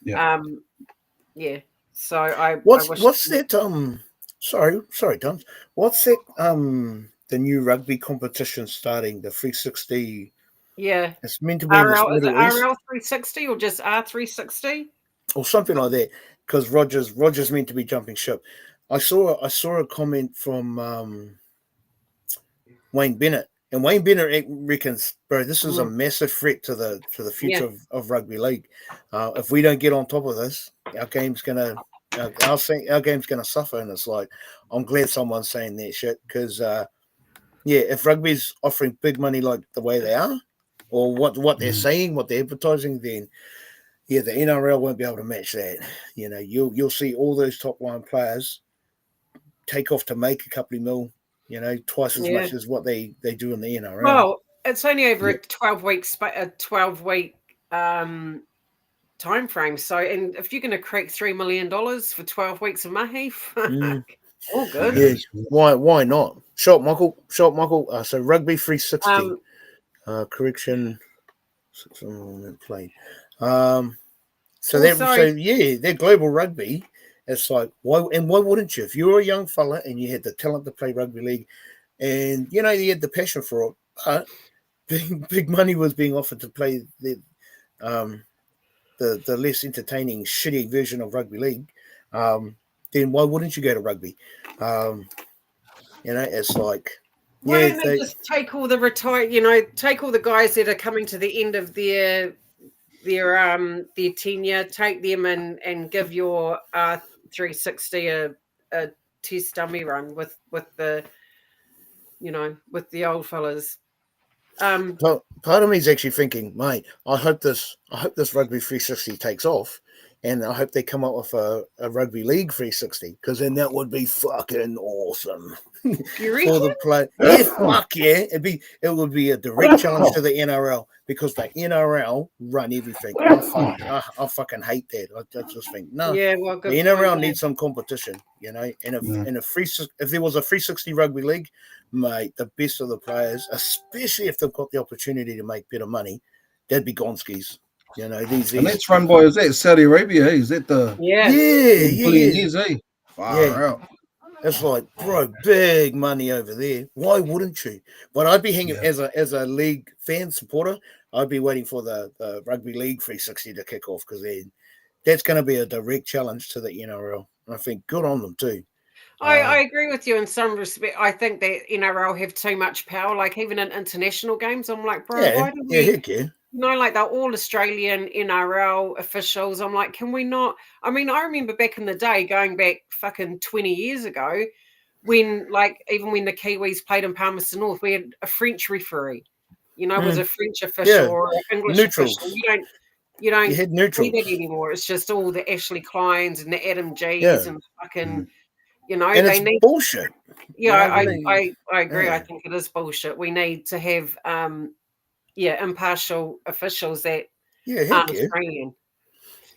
Yeah. Yeah. So I what's wish. that? Sorry, Tom. What's that? The new rugby competition starting, the 360. Yeah. It's meant to be in the RL, is it Middle East RL 360 or just R360? or something like that. Because Rogers meant to be jumping ship. I saw a comment from Wayne Bennett, and Wayne Bennett reckons, bro, this is a massive threat to the future of rugby league. If we don't get on top of this, our game's gonna suffer. And it's like, I'm glad someone's saying that shit, because if rugby's offering big money like the way they are, or what they're saying, what they're advertising, then the NRL won't be able to match that. You'll see all those top line players take off to make a couple of mil, twice as much as what they do in the NRL. Well, it's only over a 12-week time frame. So, and if you're going to create $3 million for 12 weeks of mahi, all good. Yeah, why not? Shop Michael. So rugby 360. Correction. Played. They're global rugby. It's like, why wouldn't you? If you were a young fella and you had the talent to play rugby league, and you had the passion for it, but big money was being offered to play the less entertaining, shitty version of rugby league, then why wouldn't you go to rugby? It's like, why don't they just take all the take all the guys that are coming to the end of their tenure, take them and give your 360 a test dummy run with the with the old fellas. Part of me is actually thinking, mate, I hope this rugby 360 takes off, and I hope they come up with a rugby league 360, because then that would be fucking awesome. You for the play. Yeah, fuck yeah. It would be a direct challenge to the NRL, because the NRL run everything. I fucking hate that. I just think the NRL needs some competition, and if there was a 360 rugby league, mate, the best of the players, especially if they've got the opportunity to make better money, they'd be gonskis. And that's run by, is that Saudi Arabia? Hey? Is that the years, Far out. It's like, bro, big money over there. Why wouldn't you? But I'd be hanging as a league fan supporter. I'd be waiting for the rugby league 360 to kick off, because that's going to be a direct challenge to the NRL. And I think good on them too. I agree with you in some respect. I think that NRL have too much power. Like even in international games, I'm like, bro, why do we? Heck yeah. Like they're all Australian NRL officials. I'm like, can we not? I mean, I remember back in the day, going back fucking 20 years ago, when even when the Kiwis played in Palmerston North, we had a French referee. Was a French official or an English neutrals. official. You don't had neutrals. see that anymore. It's just all the Ashley Kleins and the Adam G's and fucking. And it's bullshit. Yeah, I agree. Yeah. I think it is bullshit. We need to have impartial officials that aren't Australian.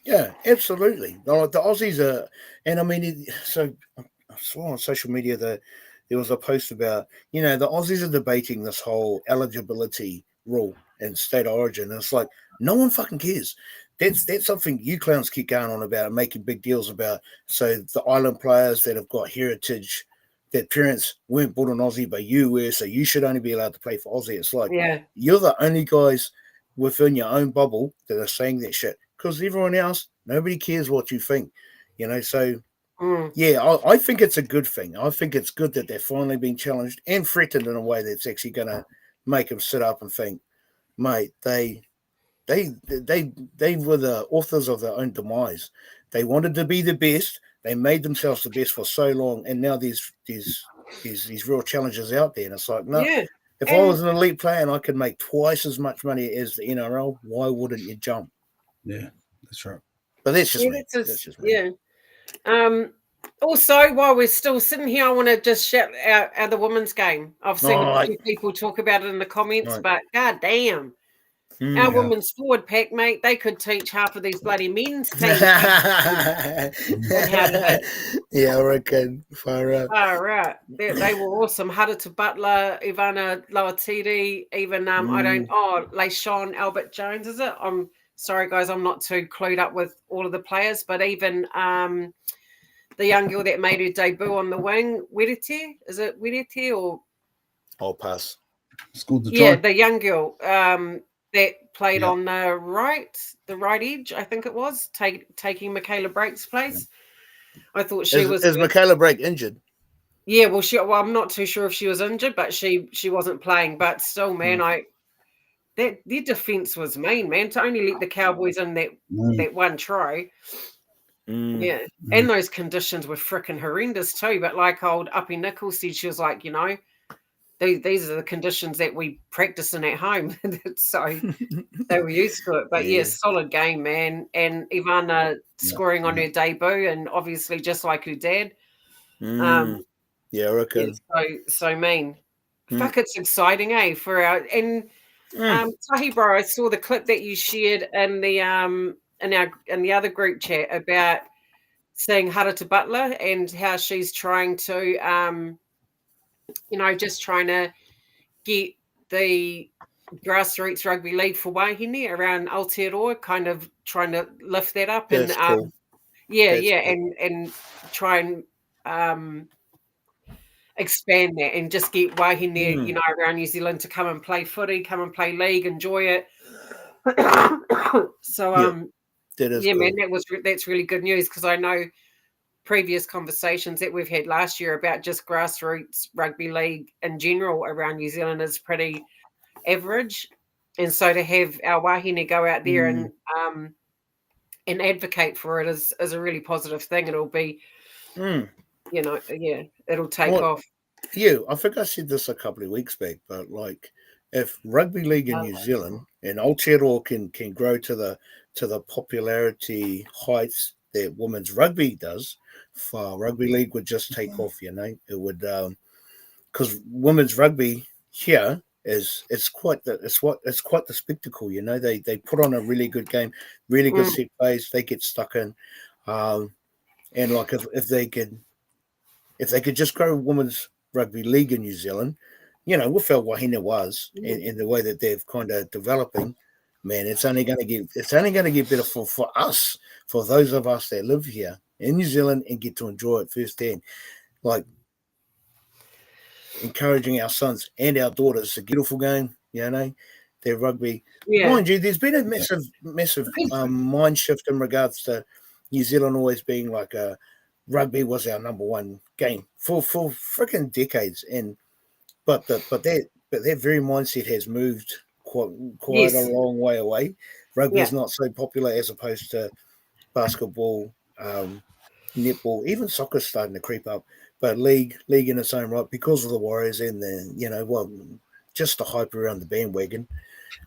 Yeah, absolutely. The Aussies are, and I mean, so I saw on social media that there was a post about, the Aussies are debating this whole eligibility rule in state of origin. And it's like, no one fucking cares. That's something you clowns keep going on about and making big deals about. So the island players that have got heritage, that parents weren't born in Aussie, but you were, so you should only be allowed to play for Aussie. It's like, you're the only guys within your own bubble that are saying that shit. Because everyone else, nobody cares what you think. So, I think it's a good thing. I think it's good that they're finally being challenged and threatened in a way that's actually going to make them sit up and think, mate, they were the authors of their own demise. They wanted to be the best. They made themselves the best for so long, and now there's real challenges out there. And it's like, no, if I was an elite player and I could make twice as much money as the NRL, why wouldn't you jump? Yeah, that's right. But that's just me. That's just me. Yeah. Also, while we're still sitting here, I want to just shout out the women's game. I've seen a few people talk about it in the comments, but god damn. Our women's forward pack, mate, they could teach half of these bloody men's teams. Yeah, I reckon. Far out. Far out. They were awesome. Hudder Butler, Ivana Lauatiti, even LaShawn Albert Jones, is it? I'm sorry, guys, I'm not too clued up with all of the players, but even the young girl that made her debut on the wing, Werete, is it Werete or? I'll pass. Scored the try. Yeah, the young girl that played on the right edge, I think it was, taking Michaela Brake's place. I thought she was. Is Michaela Brake injured? Yeah, well, I'm not too sure if she was injured, but she wasn't playing. But still, man, their defense was mean, man. To only let the Cowboys in that one try. Yeah, and those conditions were freaking horrendous too. But like old Uppy Nichols said, she was like, these are the conditions that we practice in at home. So they were used to it. But solid game, man. And Ivana scoring on her debut, and obviously just like her dad. I reckon. So mean. Fuck, it's exciting, eh? For our Tahi, bro, I saw the clip that you shared in the in the other group chat about seeing Hudder Butler and how she's trying to just trying to get the grassroots rugby league for Wahine around Aotearoa, kind of trying to lift that up. That's and cool. Cool. And try and expand that and just get Wahine, around New Zealand to come and play footy, come and play league, enjoy it. So that is cool. Man, that's really good news, because I know previous conversations that we've had last year about just grassroots rugby league in general around New Zealand is pretty average, and so to have our wahine go out there and advocate for it is a really positive thing. It'll be it'll take off. Yeah, I think I said this a couple of weeks back, but like, if rugby league in New Zealand and Aotearoa can grow to the popularity heights that women's rugby does, for rugby league would just take off. It would, because women's rugby here it's quite the spectacle. They put on a really good game, really good set plays. They get stuck in, and like if they could just grow women's rugby league in New Zealand, with how Wahine was and the way that they've kind of developing, man, it's only going to get better for us, for those of us that live here in New Zealand and get to enjoy it firsthand. Like, encouraging our sons and our daughters. It's a beautiful game, their rugby. Mind you, there's been a massive mind shift in regards to New Zealand always being like rugby was our number one game for freaking decades, but that very mindset has moved quite a long way away. Rugby is not so popular as opposed to basketball, netball, even soccer's starting to creep up. But league in its own right, because of the Warriors and just the hype around the bandwagon.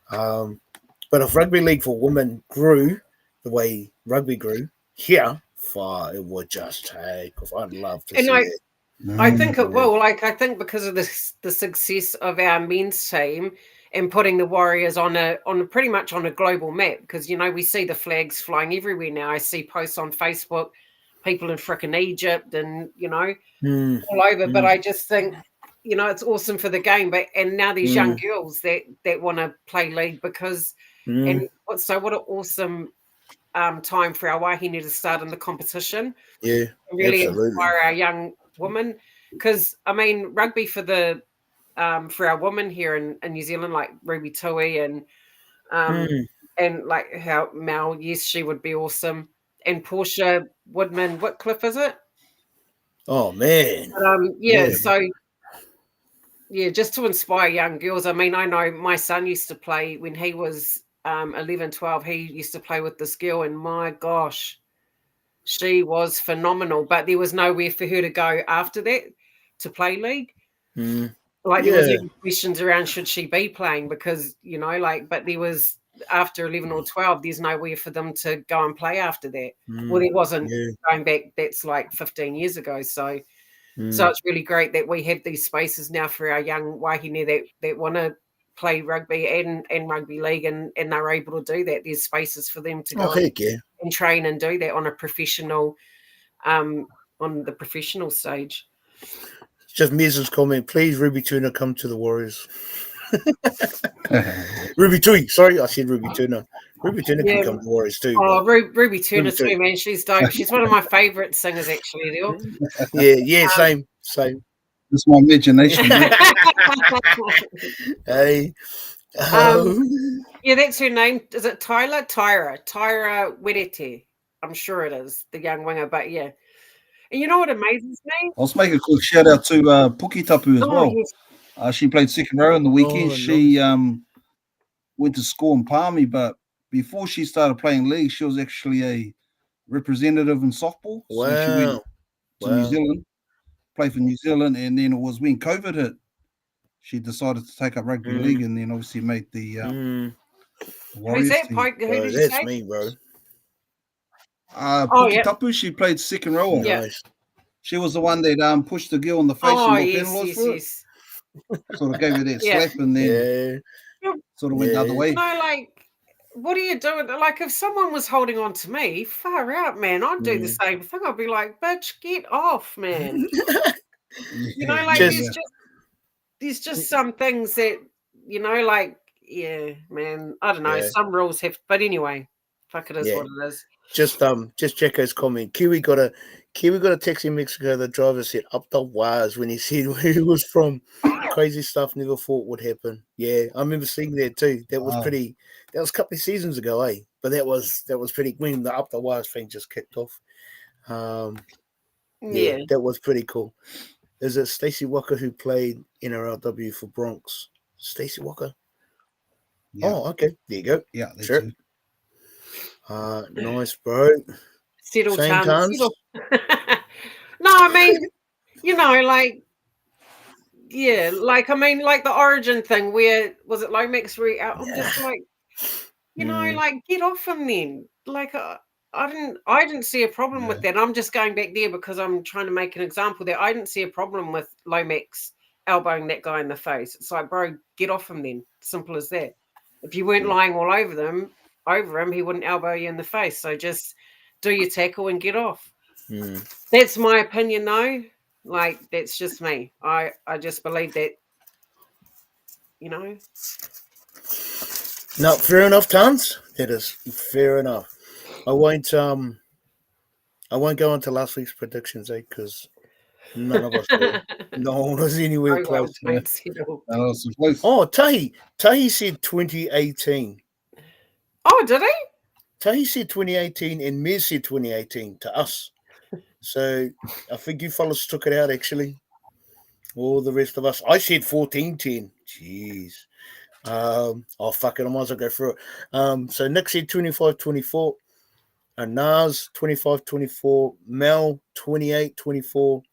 But if rugby league for women grew the way rugby grew here, it would just take off. I'd love to see it. I think it will. I think because of the success of our men's team and putting the Warriors on pretty much on a global map, because we see the flags flying everywhere now. I see posts on Facebook, people in frickin' Egypt and, you know, all over. But I just think, you know, it's awesome for the game. But and now these young girls that want to play league because and so what an awesome time for our wahine to start in the competition. Yeah, really absolutely. Inspire our young women, because I mean rugby for the for our women here in New Zealand, like Ruby Tui and like how Mel, yes, she would be awesome, and Portia Woodman Whitcliffe, is it? Oh man, So yeah, just to inspire young girls. I mean, I know my son used to play when he was 11, 12. He used to play with this girl, and my gosh, she was phenomenal. But there was nowhere for her to go after that to play league. Like there was even questions around should she be playing, because, you know, like, but there was after 11 or 12, there's nowhere for them to go and play after that. Well, there wasn't going back. That's like 15 years ago. So it's really great that we have these spaces now for our young wahine that want to play rugby and rugby league, and they're able to do that. There's spaces for them to go and train and do that on a professional, on the professional stage. Just Mrs. comment, please, Ruby Tuna, come to the Warriors. Ruby Tui, sorry, I said Ruby Tuna. Ruby Tuna can come to the Warriors too. Oh, Ruby Tuna too, man. She's dope. She's one of my favourite singers, actually. Yeah, same. It's my imagination. Hey. Yeah, that's her name. Is it Tyra Werete? I'm sure it is, the young winger. But yeah, and you know what amazes me? Let's make a quick shout out to Pukitapu as well. Yes. She played second row in the weekend. She went to school in Palmy, but before she started playing league, she was actually a representative in softball. Wow. So she went to New Zealand, played for New Zealand, and then it was when COVID hit, she decided to take up rugby league, and then obviously made the Warriors. Who's that? Who did you that's say? me, bro. Pukitapu, she played second row. Nice. She was the one that pushed the girl in the face and got penalised for it. Sort of gave her that slap, and then sort of went the other way. You know, like, what are you doing? Like, if someone was holding on to me, far out, man, I'd do the same thing. I'd be like, bitch, get off, man. You know, like, there's just some things that, you know, like, man, I don't know. Some rules have, but anyway, fuck, it is what it is. Just Jacko's comment. Kiwi got a taxi in Mexico. The driver said up the wires when he said where he was from. Crazy stuff never thought would happen. Yeah, I remember seeing that too. That was pretty. That was a couple of seasons ago, eh? But that was pretty. When the up the wires thing just kicked off. That was pretty cool. Is it Stacey Walker who played NRLW for Bronx? Stacey Walker. Yeah. Oh, okay. There you go. Yeah, sure. Nice, bro. Settle times. No, I mean, you know, like, like, I mean, like the Origin thing where, was it Lomax? I'm just like, you know, like, get off him then. Like, I didn't see a problem with that. I'm just going back there because I'm trying to make an example there. I didn't see a problem with Lomax elbowing that guy in the face. It's like, bro, get off him then. Simple as that. If you weren't lying all over him, he wouldn't elbow you in the face. So just do your tackle and get off. That's my opinion, though. Like, that's just me. I just believe that, you know. No, fair enough, Tons. That is fair enough. I won't go into last week's predictions, because none of us did. No one was anywhere close. Oh, Tahi said 2018. Oh, did he? Tahi said 2018 and Miz said 2018 to us. So I think you fellas took it out, actually. All the rest of us. I said 14-10. Jeez. Fuck it. I might as well go through it. So Nick said 25-24. Nas 25-24. Mel 28-24.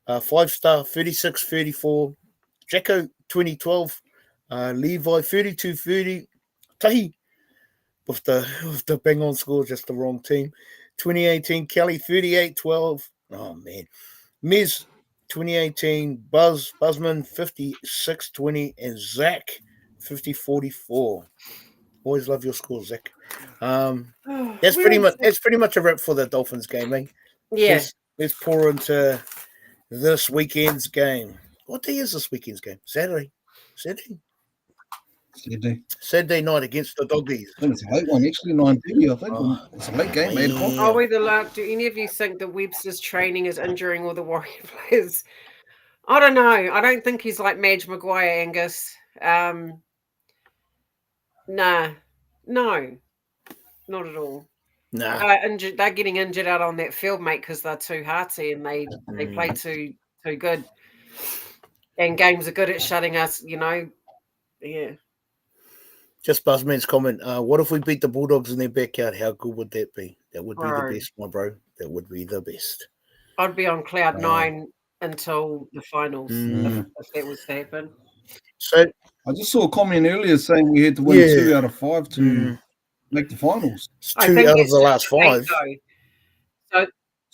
5-star 36-34. Jacko 2012. Levi 32-30. Tahi with the bang on score, just the wrong team. 2018 Kelly 38-12. Oh man. Miz 2018 Buzzman 56-20 and Zach 50-44. Always love your scores, Zach. That's pretty much a wrap for the Dolphins game, eh? Yeah. Let's pour into this weekend's game. What day is this weekend's game? Saturday. Saturday night against the Doggies. I think it's a late one, actually, 9:30. I think it's a late game, 8 o'clock. Are we do any of you think that Webster's training is injuring all the Warrior players? I don't know. I don't think he's like Madge Maguire, Angus. Nah, no, not at all. Nah. They're getting injured out on that field, mate, because they're too hearty and they play too good. And games are good at shutting us, Yeah. Just Buzzman's comment. What if we beat the Bulldogs in their backyard? How good would that be? That would be the best, my bro. That would be the best. I'd be on cloud 9 until the finals if that was to happen. So I just saw a comment earlier saying we had to win 2 out of 5 to make the finals. It's 2 out of the last 5. So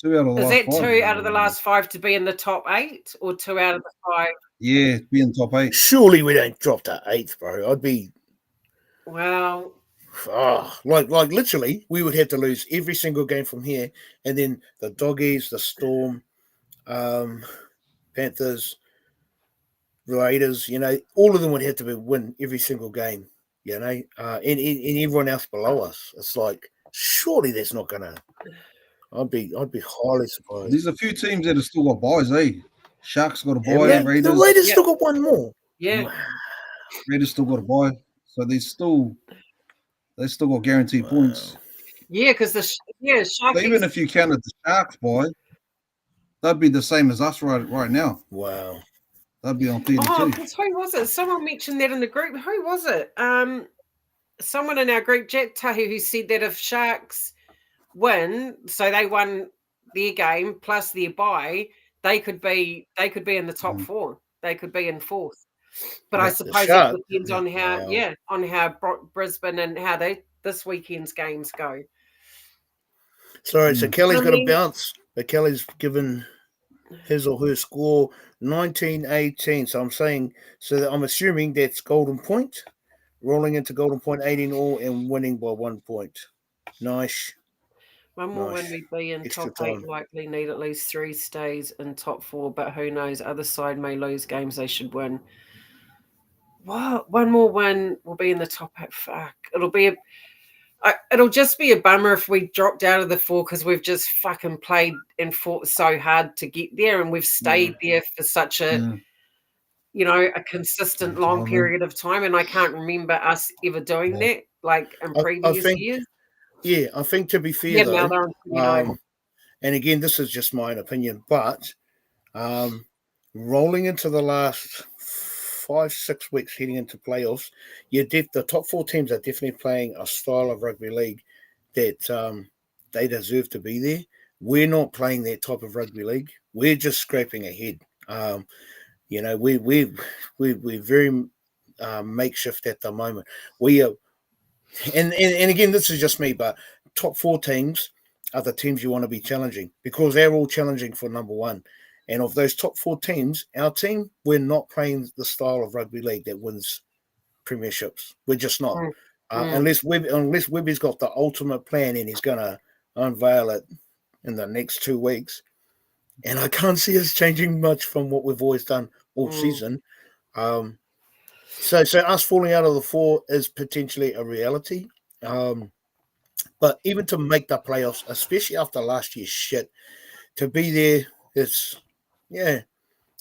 2 out of the last 5. Is that 2 out of the last 5 to be in the top 8 or 2 out of the 5? Yeah, be in the top 8. Surely we don't drop to 8th, bro. I'd be... Well... like literally, we would have to lose every single game from here. And then the Doggies, the Storm, Panthers, Raiders, all of them would have to win every single game, and everyone else below us. It's like, surely that's not going to... I'd be highly surprised. There's a few teams that have still got buys, eh? Sharks got a buy. Raiders. The Raiders still got one more. Yeah. Raiders still got a buy. So they still got guaranteed points. Yeah, because Sharks. So even if you counted the Sharks buy, that'd be the same as us right now. Wow. That'd be on 32. Oh, because who was it? Someone mentioned that in the group. Who was it? Someone in our group, Jack Tahu, who said that if Sharks win, so they won their game plus their bye, they could be in the top 4. They could be in 4th. But I suppose it depends on how Brisbane and how this weekend's games go. Sorry, so Kelly's got to bounce, but Kelly's given his or her score 19-18. So I'm assuming that's Golden Point, rolling into Golden Point 18 all and winning by 1 point. Nice. One more win we'd be in top 8, likely need at least 3 stays in top 4, but who knows? Other side may lose games they should win. What? One more win will be in the top 8. Fuck. It'll just be a bummer if we dropped out of the 4 because we've just fucking played and fought so hard to get there, and we've stayed there for such a consistent long period of time, and I can't remember us ever doing that like in previous years. Yeah, I think to be fair, and again, this is just my opinion, but rolling into the last 5-6 weeks heading into playoffs, the top 4 teams are definitely playing a style of rugby league that they deserve to be there. We're not playing that type of rugby league. We're just scraping ahead. We're very makeshift at the moment. We are. And again, this is just me, but top 4 teams are the teams you want to be challenging because they're all challenging for number 1. And of those top 4 teams, our team, we're not playing the style of rugby league that wins premierships. We're just not. Unless Webby's got the ultimate plan and he's going to unveil it in the next 2 weeks. And I can't see us changing much from what we've always done all season. So us falling out of the 4 is potentially a reality. But even to make the playoffs, especially after last year's shit, to be there,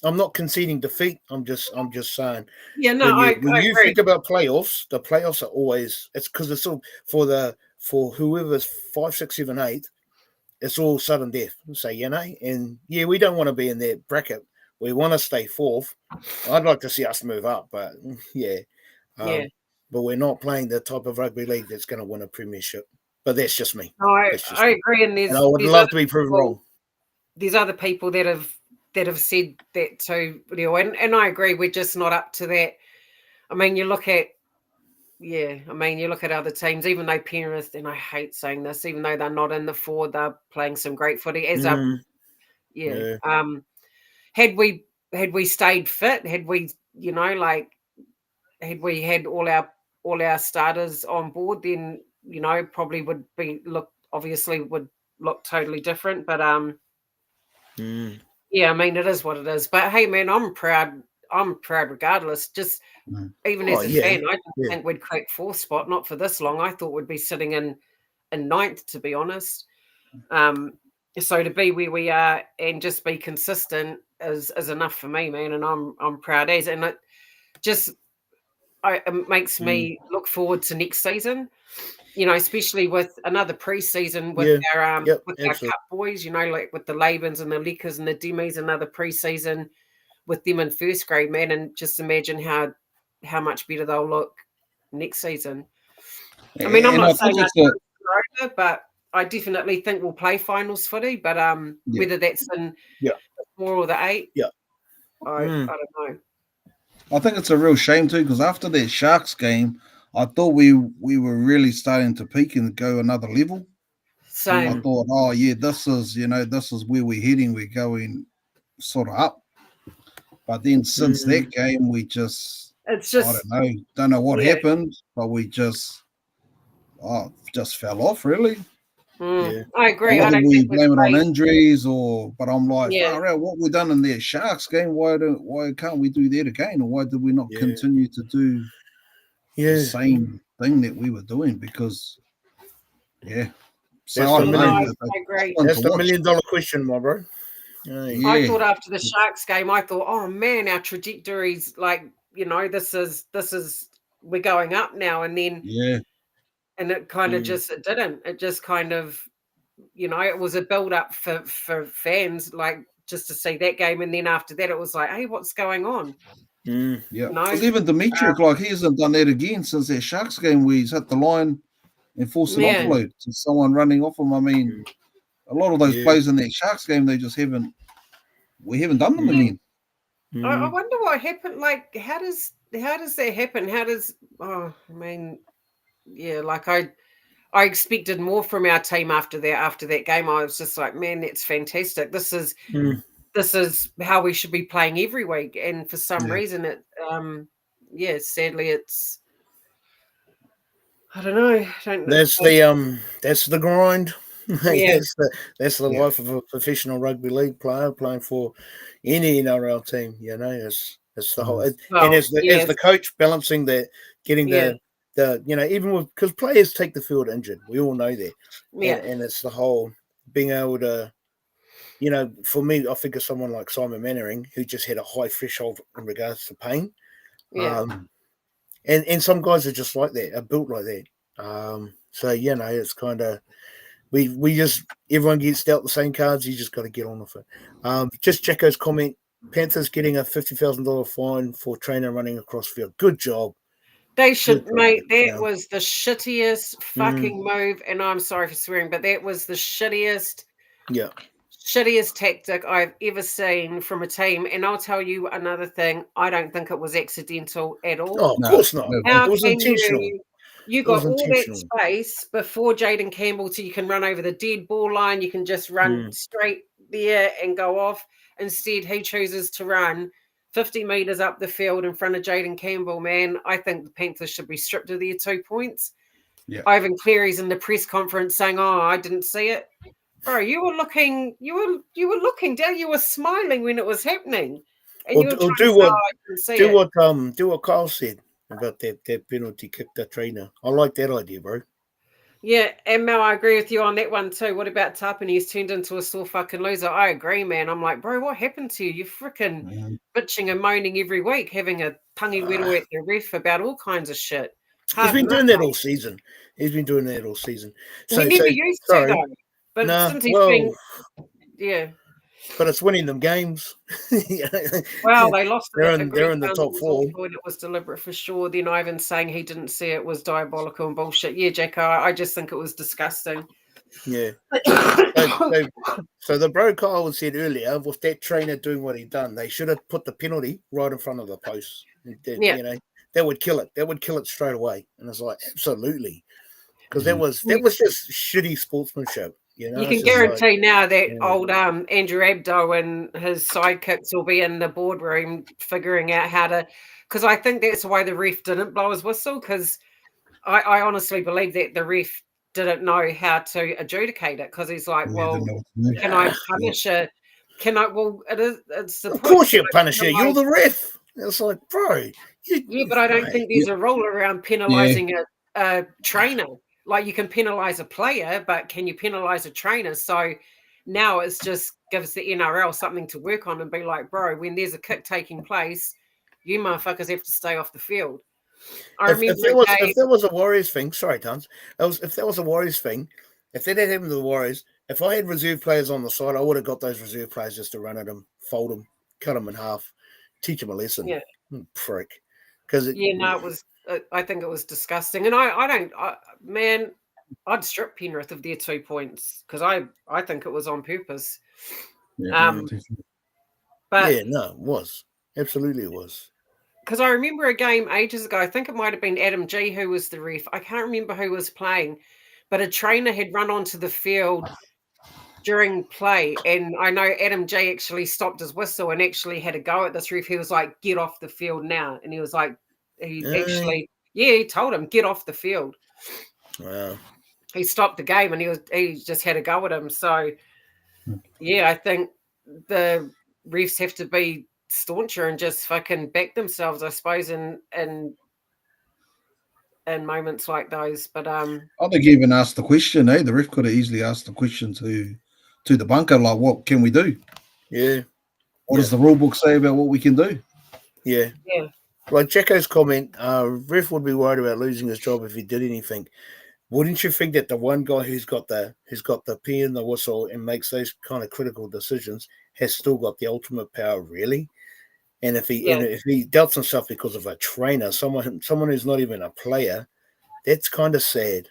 I'm not conceding defeat. I'm just saying. Yeah, no, when you think about playoffs, the playoffs are always because it's all for whoever's 5, 6, 7, 8. It's all sudden death. And we don't want to be in that bracket. We want to stay 4th. I'd like to see us move up, but but we're not playing the type of rugby league that's going to win a premiership. But that's just me. No, I agree, and I would love to be proven wrong. There's other people that have said that too, and I agree. We're just not up to that. I mean, you look at other teams, even though Penrith, and I hate saying this, even though they're not in the 4, they're playing some great footy. Had we stayed fit, had we had all our starters on board, then probably would look totally different. But Mm. I mean, it is what it is. But hey, man, I'm proud. I'm proud regardless. Just even as a fan, I didn't think we'd crack 4th spot. Not for this long. I thought we'd be sitting in 9th, to be honest. So to be where we are and just be consistent is enough for me, man. And I'm proud as, and it makes me look forward to next season. You know, especially with another preseason with our cup boys. You know, like with the Labans and the Leckers and the Demis, another preseason with them in first grade, man. And just imagine how much better they'll look next season. I mean, I'm not saying it's but I definitely think we'll play finals footy. But whether that's in the 4 or the 8, I don't know. I think it's a real shame too, because after that Sharks game, I thought we were really starting to peak and go another level. Same. I thought, oh yeah, this is where we're heading. We're going sort of up. But then since that game, we just I don't know what happened, but we just fell off really. I agree. Whether we blame it on injuries but I'm like, far out, what we've done in that Sharks game, why can't we do that again? Or why did we not continue to do the same thing that we were doing? Because so I don't know. I agree. That's the $1 million question, my bro. I thought after the Sharks game, I thought, oh man, our trajectory's like, you know, this is we're going up now, and then and it kind of it didn't. It just kind of, you know, it was a build up for fans, like just to see that game, and then after that, it was like, hey, what's going on? Yeah, because even Dimitri, like he hasn't done that again since that Sharks game where he's hit the line and forced an offload to someone running off him. I mean, a lot of those plays in that Sharks game, they just haven't. We haven't done them again. I wonder what happened. Like, how does that happen? I mean, like I expected more from our team after that game. I was just like, man, that's fantastic. This is how we should be playing every week. And for some reason, it sadly, it's I don't know. That's the grind. That's the life of a professional rugby league player playing for any NRL team. You know, it's the whole, and as the coach balancing getting the you know, even with, because players take the field injured, we all know that. And it's the whole being able to, you know, for me, I think of someone like Simon Mannering who just had a high threshold in regards to pain. And some guys are just like that, are built like that. So you know, it's kind of. We just, everyone gets dealt the same cards. You just got to get on with it. Just Jacko's comment: Panthers getting a $50,000 fine for trainer running across field. Good job. They should, mate. That was the shittiest fucking move, and I'm sorry for swearing, but that was the shittiest tactic I've ever seen from a team. And I'll tell you another thing: I don't think it was accidental at all. Oh, of course not. How it was can intentional. You got all that space before Jaden Campbell, so you can run over the dead ball line. You can just run straight there and go off. Instead, he chooses to run 50 metres up the field in front of Jaden Campbell. Man, I think the Panthers should be stripped of their 2 points. Ivan Cleary's in the press conference saying, "Oh, I didn't see it." Bro, you were looking down. You were smiling when it was happening, and do what Kyle said about that penalty kick, that trainer. I like that idea, bro. Yeah, and Mel, I agree with you on that one too. What about Tapani? He's turned into a sore fucking loser. I agree, man. I'm like, bro, what happened to you? You're freaking bitching and moaning every week, having a pungy whittle at the ref about all kinds of shit. He's been doing that all season. So, he never used to, though. But since he's been... Yeah. But it's winning them games. Well, they lost. They're in the top 4. It was deliberate for sure. Then Ivan saying he didn't see it was diabolical and bullshit. Yeah, Jacko, I just think it was disgusting. Yeah. So the bro Kyle said earlier, with that trainer doing what he done, they should have put the penalty right in front of the post. You know, that would kill it. That would kill it straight away. And it's like, absolutely. Because that was just shitty sportsmanship. You know, you can guarantee now that old Andrew Abdo and his sidekicks will be in the boardroom figuring out how to, because I think that's why the ref didn't blow his whistle, because I honestly believe that the ref didn't know how to adjudicate it because he's like, Yeah, well, didn't know what to do. can I punish it? Can I? Well, it's the Of point. course Can you I punish it. You're penalise- the ref. It's like, bro. Yeah, but I don't think there's a rule around penalising a trainer. Like you can penalise a player, but can you penalise a trainer? So now it's just gives the NRL something to work on and be like, bro, when there's a kick taking place, you motherfuckers have to stay off the field. If there was a Warriors thing, sorry, Tons. If there was a Warriors thing, if they didn't have the Warriors, if I had reserve players on the side, I would have got those reserve players just to run at them, fold them, cut them in half, teach them a lesson. Yeah, prick. Because it was. I think it was disgusting, and man, I'd strip Penrith of their 2 points because I think it was on purpose. Yeah, But yeah, no, it was absolutely it was. Because I remember a game ages ago, I think it might have been Adam G who was the ref. I can't remember who was playing, but a trainer had run onto the field during play. And I know Adam G actually stopped his whistle and actually had a go at this ref. He was like, get off the field now. And he was like, he told him, get off the field. Wow. He stopped the game and he just had a go at him. So, yeah, I think the refs have to be stauncher and just fucking back themselves, I suppose, in moments like those. But I think even asked the question, the ref could have easily asked the question to the bunker, like, what can we do? Yeah. What does the rule book say about what we can do? Yeah. Yeah. Like Jacko's comment, ref would be worried about losing his job if he did anything. Wouldn't you think that the one guy who's got the pee in the whistle and makes those kind of critical decisions has still got the ultimate power, really? And if he doubts himself because of a trainer, someone who's not even a player, that's kind of sad.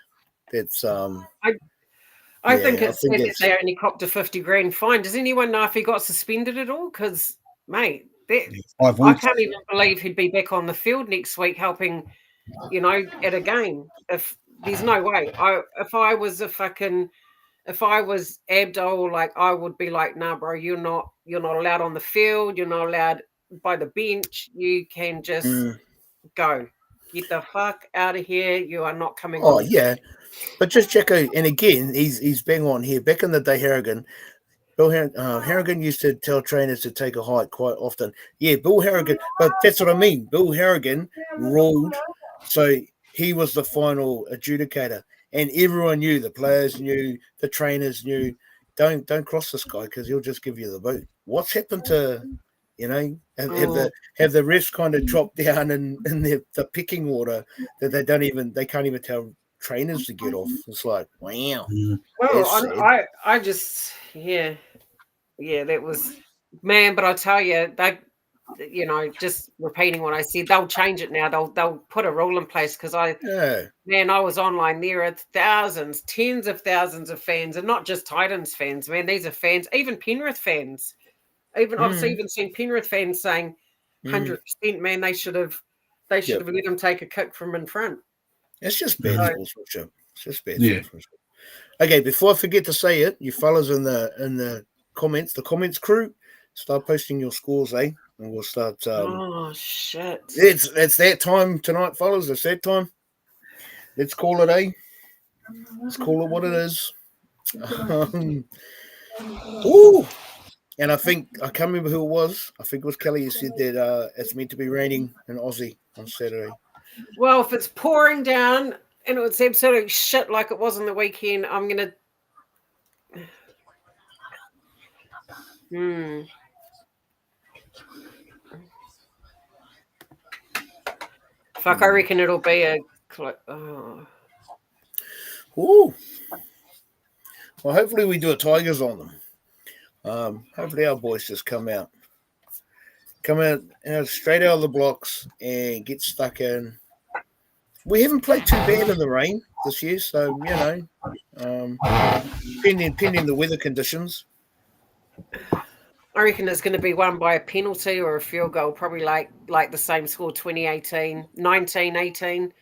That's I think it's sad that they only copped a 50 grand fine. Does anyone know if he got suspended at all? Because, mate, I can't even believe he'd be back on the field next week helping, at a game. If there's no way. If I was Abdul, like I would be like, nah, bro, you're not allowed on the field. You're not allowed by the bench. You can just go. Get the fuck out of here. You are not coming on. Oh, yeah. But just check out, and again, he's bang on here. Back in the day, Bill Harrigan used to tell trainers to take a hike quite often. Yeah, Bill Harrigan, but that's what I mean. Bill Harrigan ruled, so he was the final adjudicator, and everyone knew, the players knew, the trainers knew, don't cross this guy because he'll just give you the boot. What's happened to, have the refs kind of dropped down in the picking order that they can't even tell trainers to get off? It's like, wow. Well, I just that was, man. But I tell you, they, just repeating what I said, they'll change it now. They'll put a rule in place because I was online. There are thousands, tens of thousands of fans, and not just Titans fans. Man, these are fans, even Penrith fans. I've even seen Penrith fans saying, 100%, man, they should have let him take a kick from in front. It's just bad sportsmanship. It's just bad sportsmanship. Okay, before I forget to say it, you fellas in the comments crew, start posting your scores, and we'll start. Oh shit! It's that time tonight, fellas. It's that time. Let's call it, Let's call it what it is. Ooh. And I can't remember who it was. I think it was Kelly who said that it's meant to be raining in Aussie on Saturday. Well, if it's pouring down and it's absolute shit like it was on the weekend, I'm going to... Fuck, I reckon it'll be a... Ooh. Well, hopefully we do a Tigers on them. Hopefully our boys just come out straight out of the blocks and get stuck in. We haven't played too bad in the rain this year, so pending the weather conditions. I reckon it's going to be won by a penalty or a field goal, probably like the same score, 2018, 19-18.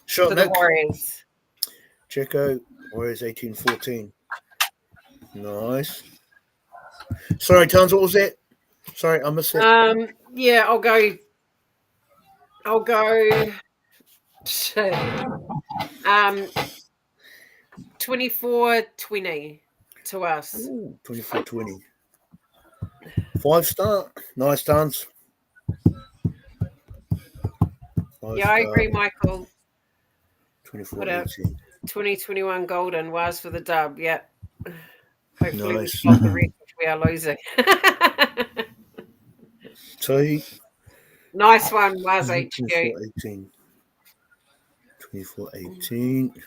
Sure, for the Warriors. Checo, Warriors 18-14. Nice. Sorry, Tons, what was that? Sorry, I missed that. Yeah, I'll go. Shit. 24-20 to us. 24-20. 5-star. Nice dance. Yeah, I agree, Michael. 24-18. 2021 golden was for the dub. Yeah. Hopefully we Nice. stop the rest, which we are losing. Nice one, was HQ. 24-18. 24-18.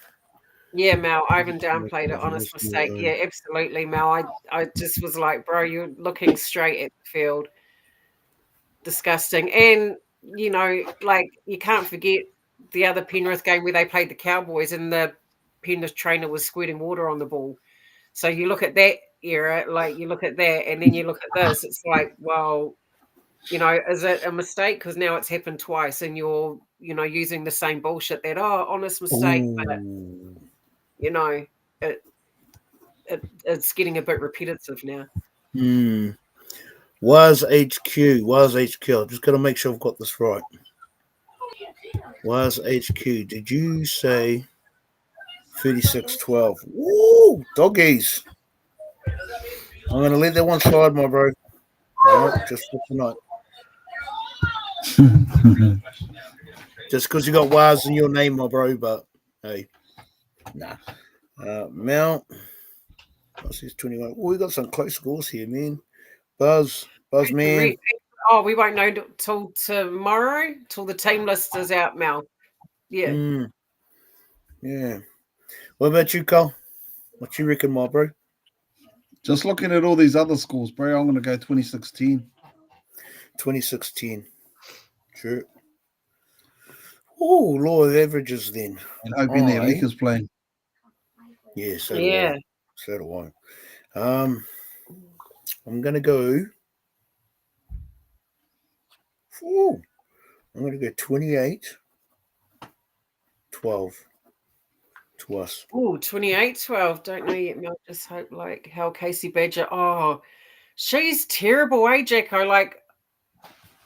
Yeah, Mel, Ivan downplayed it. Honest mistake. Yeah, absolutely, Mel. I just was like, bro, you're looking straight at the field. Disgusting. And, you know, like, you can't forget the other Penrith game where they played the Cowboys and the Penrith trainer was squirting water on the ball. So you look at that era, like you look at that, and then you look at this. It's like, well, you know, is it a mistake? Because now it's happened twice and you're, you know, using the same bullshit that, honest mistake. Ooh. But, you know, it's getting a bit repetitive now. Was HQ. I'm just going to make sure I've got this right. Was HQ. Did you say 36-12? Woo! Doggies. I'm going to let that one slide, my bro. All right, just for tonight. Just because you got Waz in your name, my bro, but hey, nah. Mount. What's his 21? Oh, we got some close scores here, man. Buzz, man. We won't know till tomorrow, till the team list is out, Mel. Yeah. Yeah. What about you, Cole? What you reckon, my bro? Just looking at all these other scores, bro, I'm going to go 2016. 2016. Sure. Oh, law of averages then. And hoping their Lakers playing. Yeah, so do I. So do I. I'm going to go. I'm going to go 28-12 to us. Oh, 28-12. Don't know yet, Mel. Just hope like how Casey Badger. Oh, she's terrible, Jacko. Like,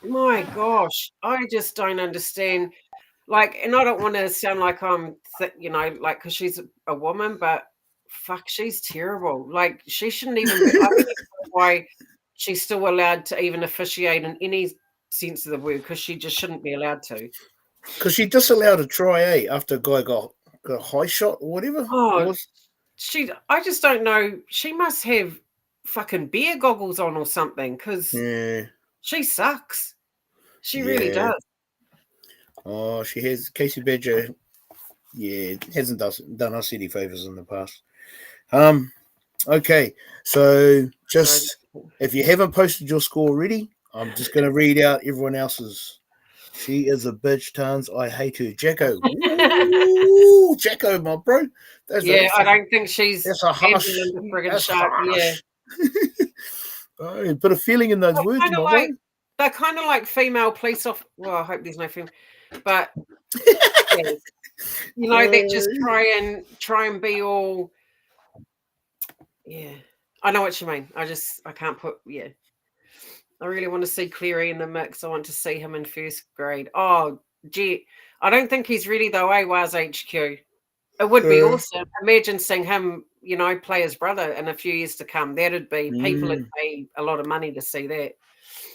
my gosh, I just don't understand. Like, and I don't want to sound like I'm, you know, like, because she's a woman, but fuck, she's terrible. Like, she shouldn't even be. I don't know why she's still allowed to even officiate in any sense of the word, because she just shouldn't be allowed to. Because she disallowed a try, after a guy got a high shot or whatever. Oh, I just don't know. She must have fucking beer goggles on or something, because she sucks. She really does. Oh, she has. Casey Badger, hasn't done us any favors in the past. Okay, so just if you haven't posted your score already, I'm just going to read out everyone else's. She is a bitch, tons. I hate her. Jacko. Ooh, Jacko, my bro. I don't think she's. That's a harsh. That's harsh. Oh, put a feeling in those words, my bro. They're kind of like female police officers. Well, I hope there's no female. But you know, they just try and be all. Yeah, I know what you mean. I can't put. Yeah, I really want to see Cleary in the mix. I want to see him in first grade. Oh, gee, I don't think he's really though. Was HQ. It would be awesome. Imagine seeing him, you know, play his brother in a few years to come. That'd be people would pay a lot of money to see that.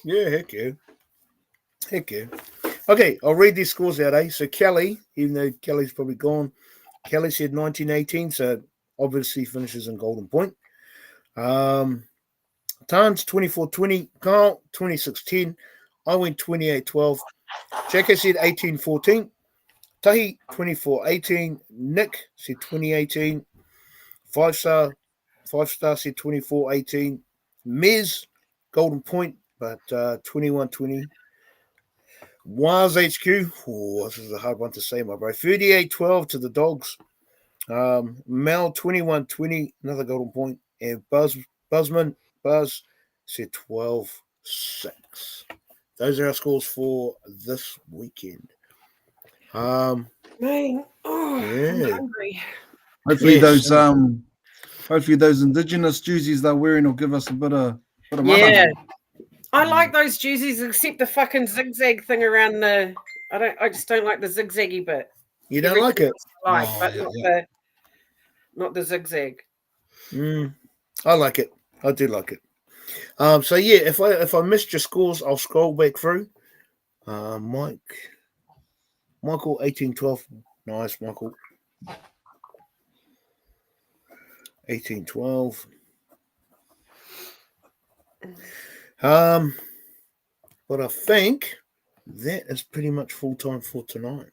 Yeah, heck yeah. Okay, I'll read these scores out, So Kelly, even though Kelly's probably gone, Kelly said 1918, so obviously finishes in Golden Point. Tans 24-20, Carl 26-10. I went 28-12. Jacko said 18-14. Tahi 24-18. Nick said 2018. 5-star said 24-18. Mez, Golden Point, but 21-20. Was HQ. Oh, this is a hard one to say, my bro. 38-12 to the Dogs. Mel 21-20, another Golden Point. And Buzz said 12-6. Those are our scores for this weekend. Man, I'm hungry. Hopefully those indigenous jerseys they're wearing will give us a bit of money. I like those jerseys, except the fucking zigzag thing around the. I just don't like the zigzaggy bit. You don't like it? Like, Oh, but yeah, not the zigzag. I like it. I do like it. So yeah, if I missed your scores, I'll scroll back through. Michael 1812. Nice, Michael. 1812. But I think that is pretty much full time for tonight.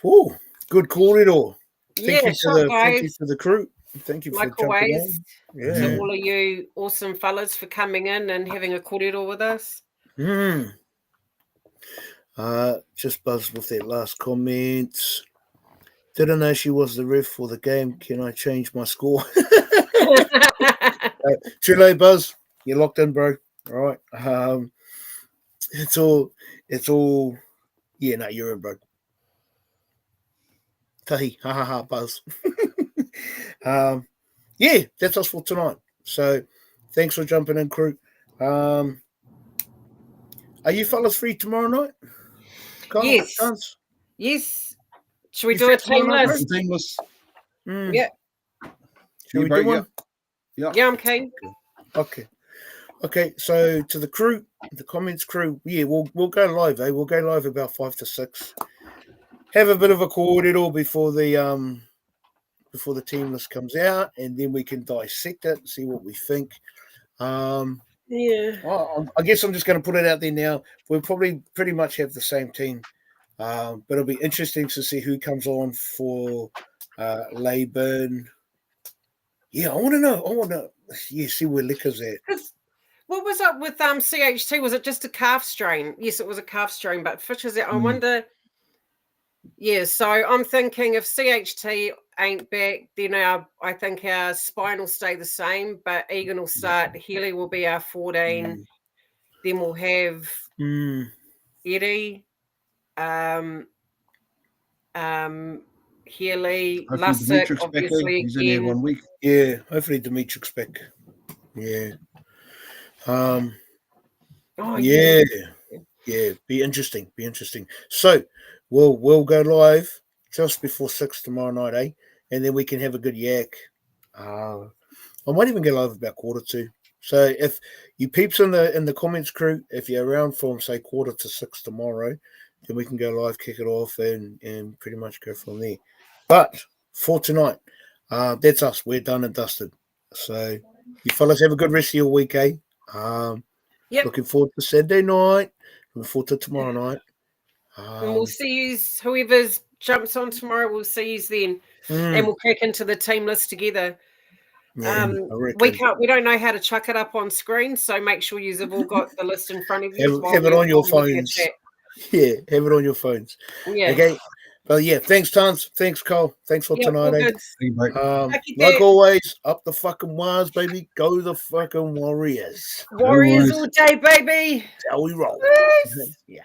Whoa, good Korero. Thank you to the crew. Thank you for jumping on. To all of you awesome fellas for coming in and having a korero with us. Just buzzed with that last comment. Didn't know she was the ref for the game. Can I change my score? Too late, Buzz. You're locked in, bro. All right. It's all. Yeah, no, you're in, bro. Tahi, ha ha ha, Buzz. Yeah, that's us for tonight. So, thanks for jumping in, crew. Are you fellas free tomorrow night? Carl, yes. Chance? Yes. Should we do a team list? Yeah. Should we do one? Yeah. Yeah, I'm keen. Okay. So to the crew, the comments crew, yeah, we'll go live. We'll go live about 5 to 6. Have a bit of a korero before the team list comes out, and then we can dissect it, see what we think. Yeah. Well, I guess I'm just going to put it out there now. We'll probably pretty much have the same team, but it'll be interesting to see who comes on for Laban. Yeah, I want to know. Yeah, see where Liquor's at. What was up with CHT? Was it just a calf strain? Yes, it was a calf strain, but Fisher's out. I wonder. Yeah, so I'm thinking if CHT ain't back, then I think our spine will stay the same, but Egan will start. Healy will be our 14. Then we'll have Eddie, Healy, Lussick, obviously he's in here 1 week. Yeah, hopefully Dimitri's back. Yeah. Yeah. Be interesting. So we'll go live just before 6 tomorrow night, and then we can have a good yak. I might even go live about 1:45. So if you peeps in the comments, crew, if you're around from say 5:45 tomorrow, then we can go live, kick it off, and pretty much go from there. But for tonight, that's us. We're done and dusted. So you fellas have a good rest of your week, eh? Looking forward to Saturday night. Looking forward to tomorrow night. And we'll see you, whoever jumps on tomorrow, we'll see you then. And we'll crack into the team list together. Yeah, we don't know how to chuck it up on screen, so make sure you have all got the list in front of you. Have it on your phones. Yeah, have it on your phones. Yeah. Okay. Well, yeah, thanks, Tans. Thanks, Cole. Thanks for tonight. Like always, up the fucking wires, baby. Go the fucking Warriors. Warriors all day, baby. How we roll. Yeah.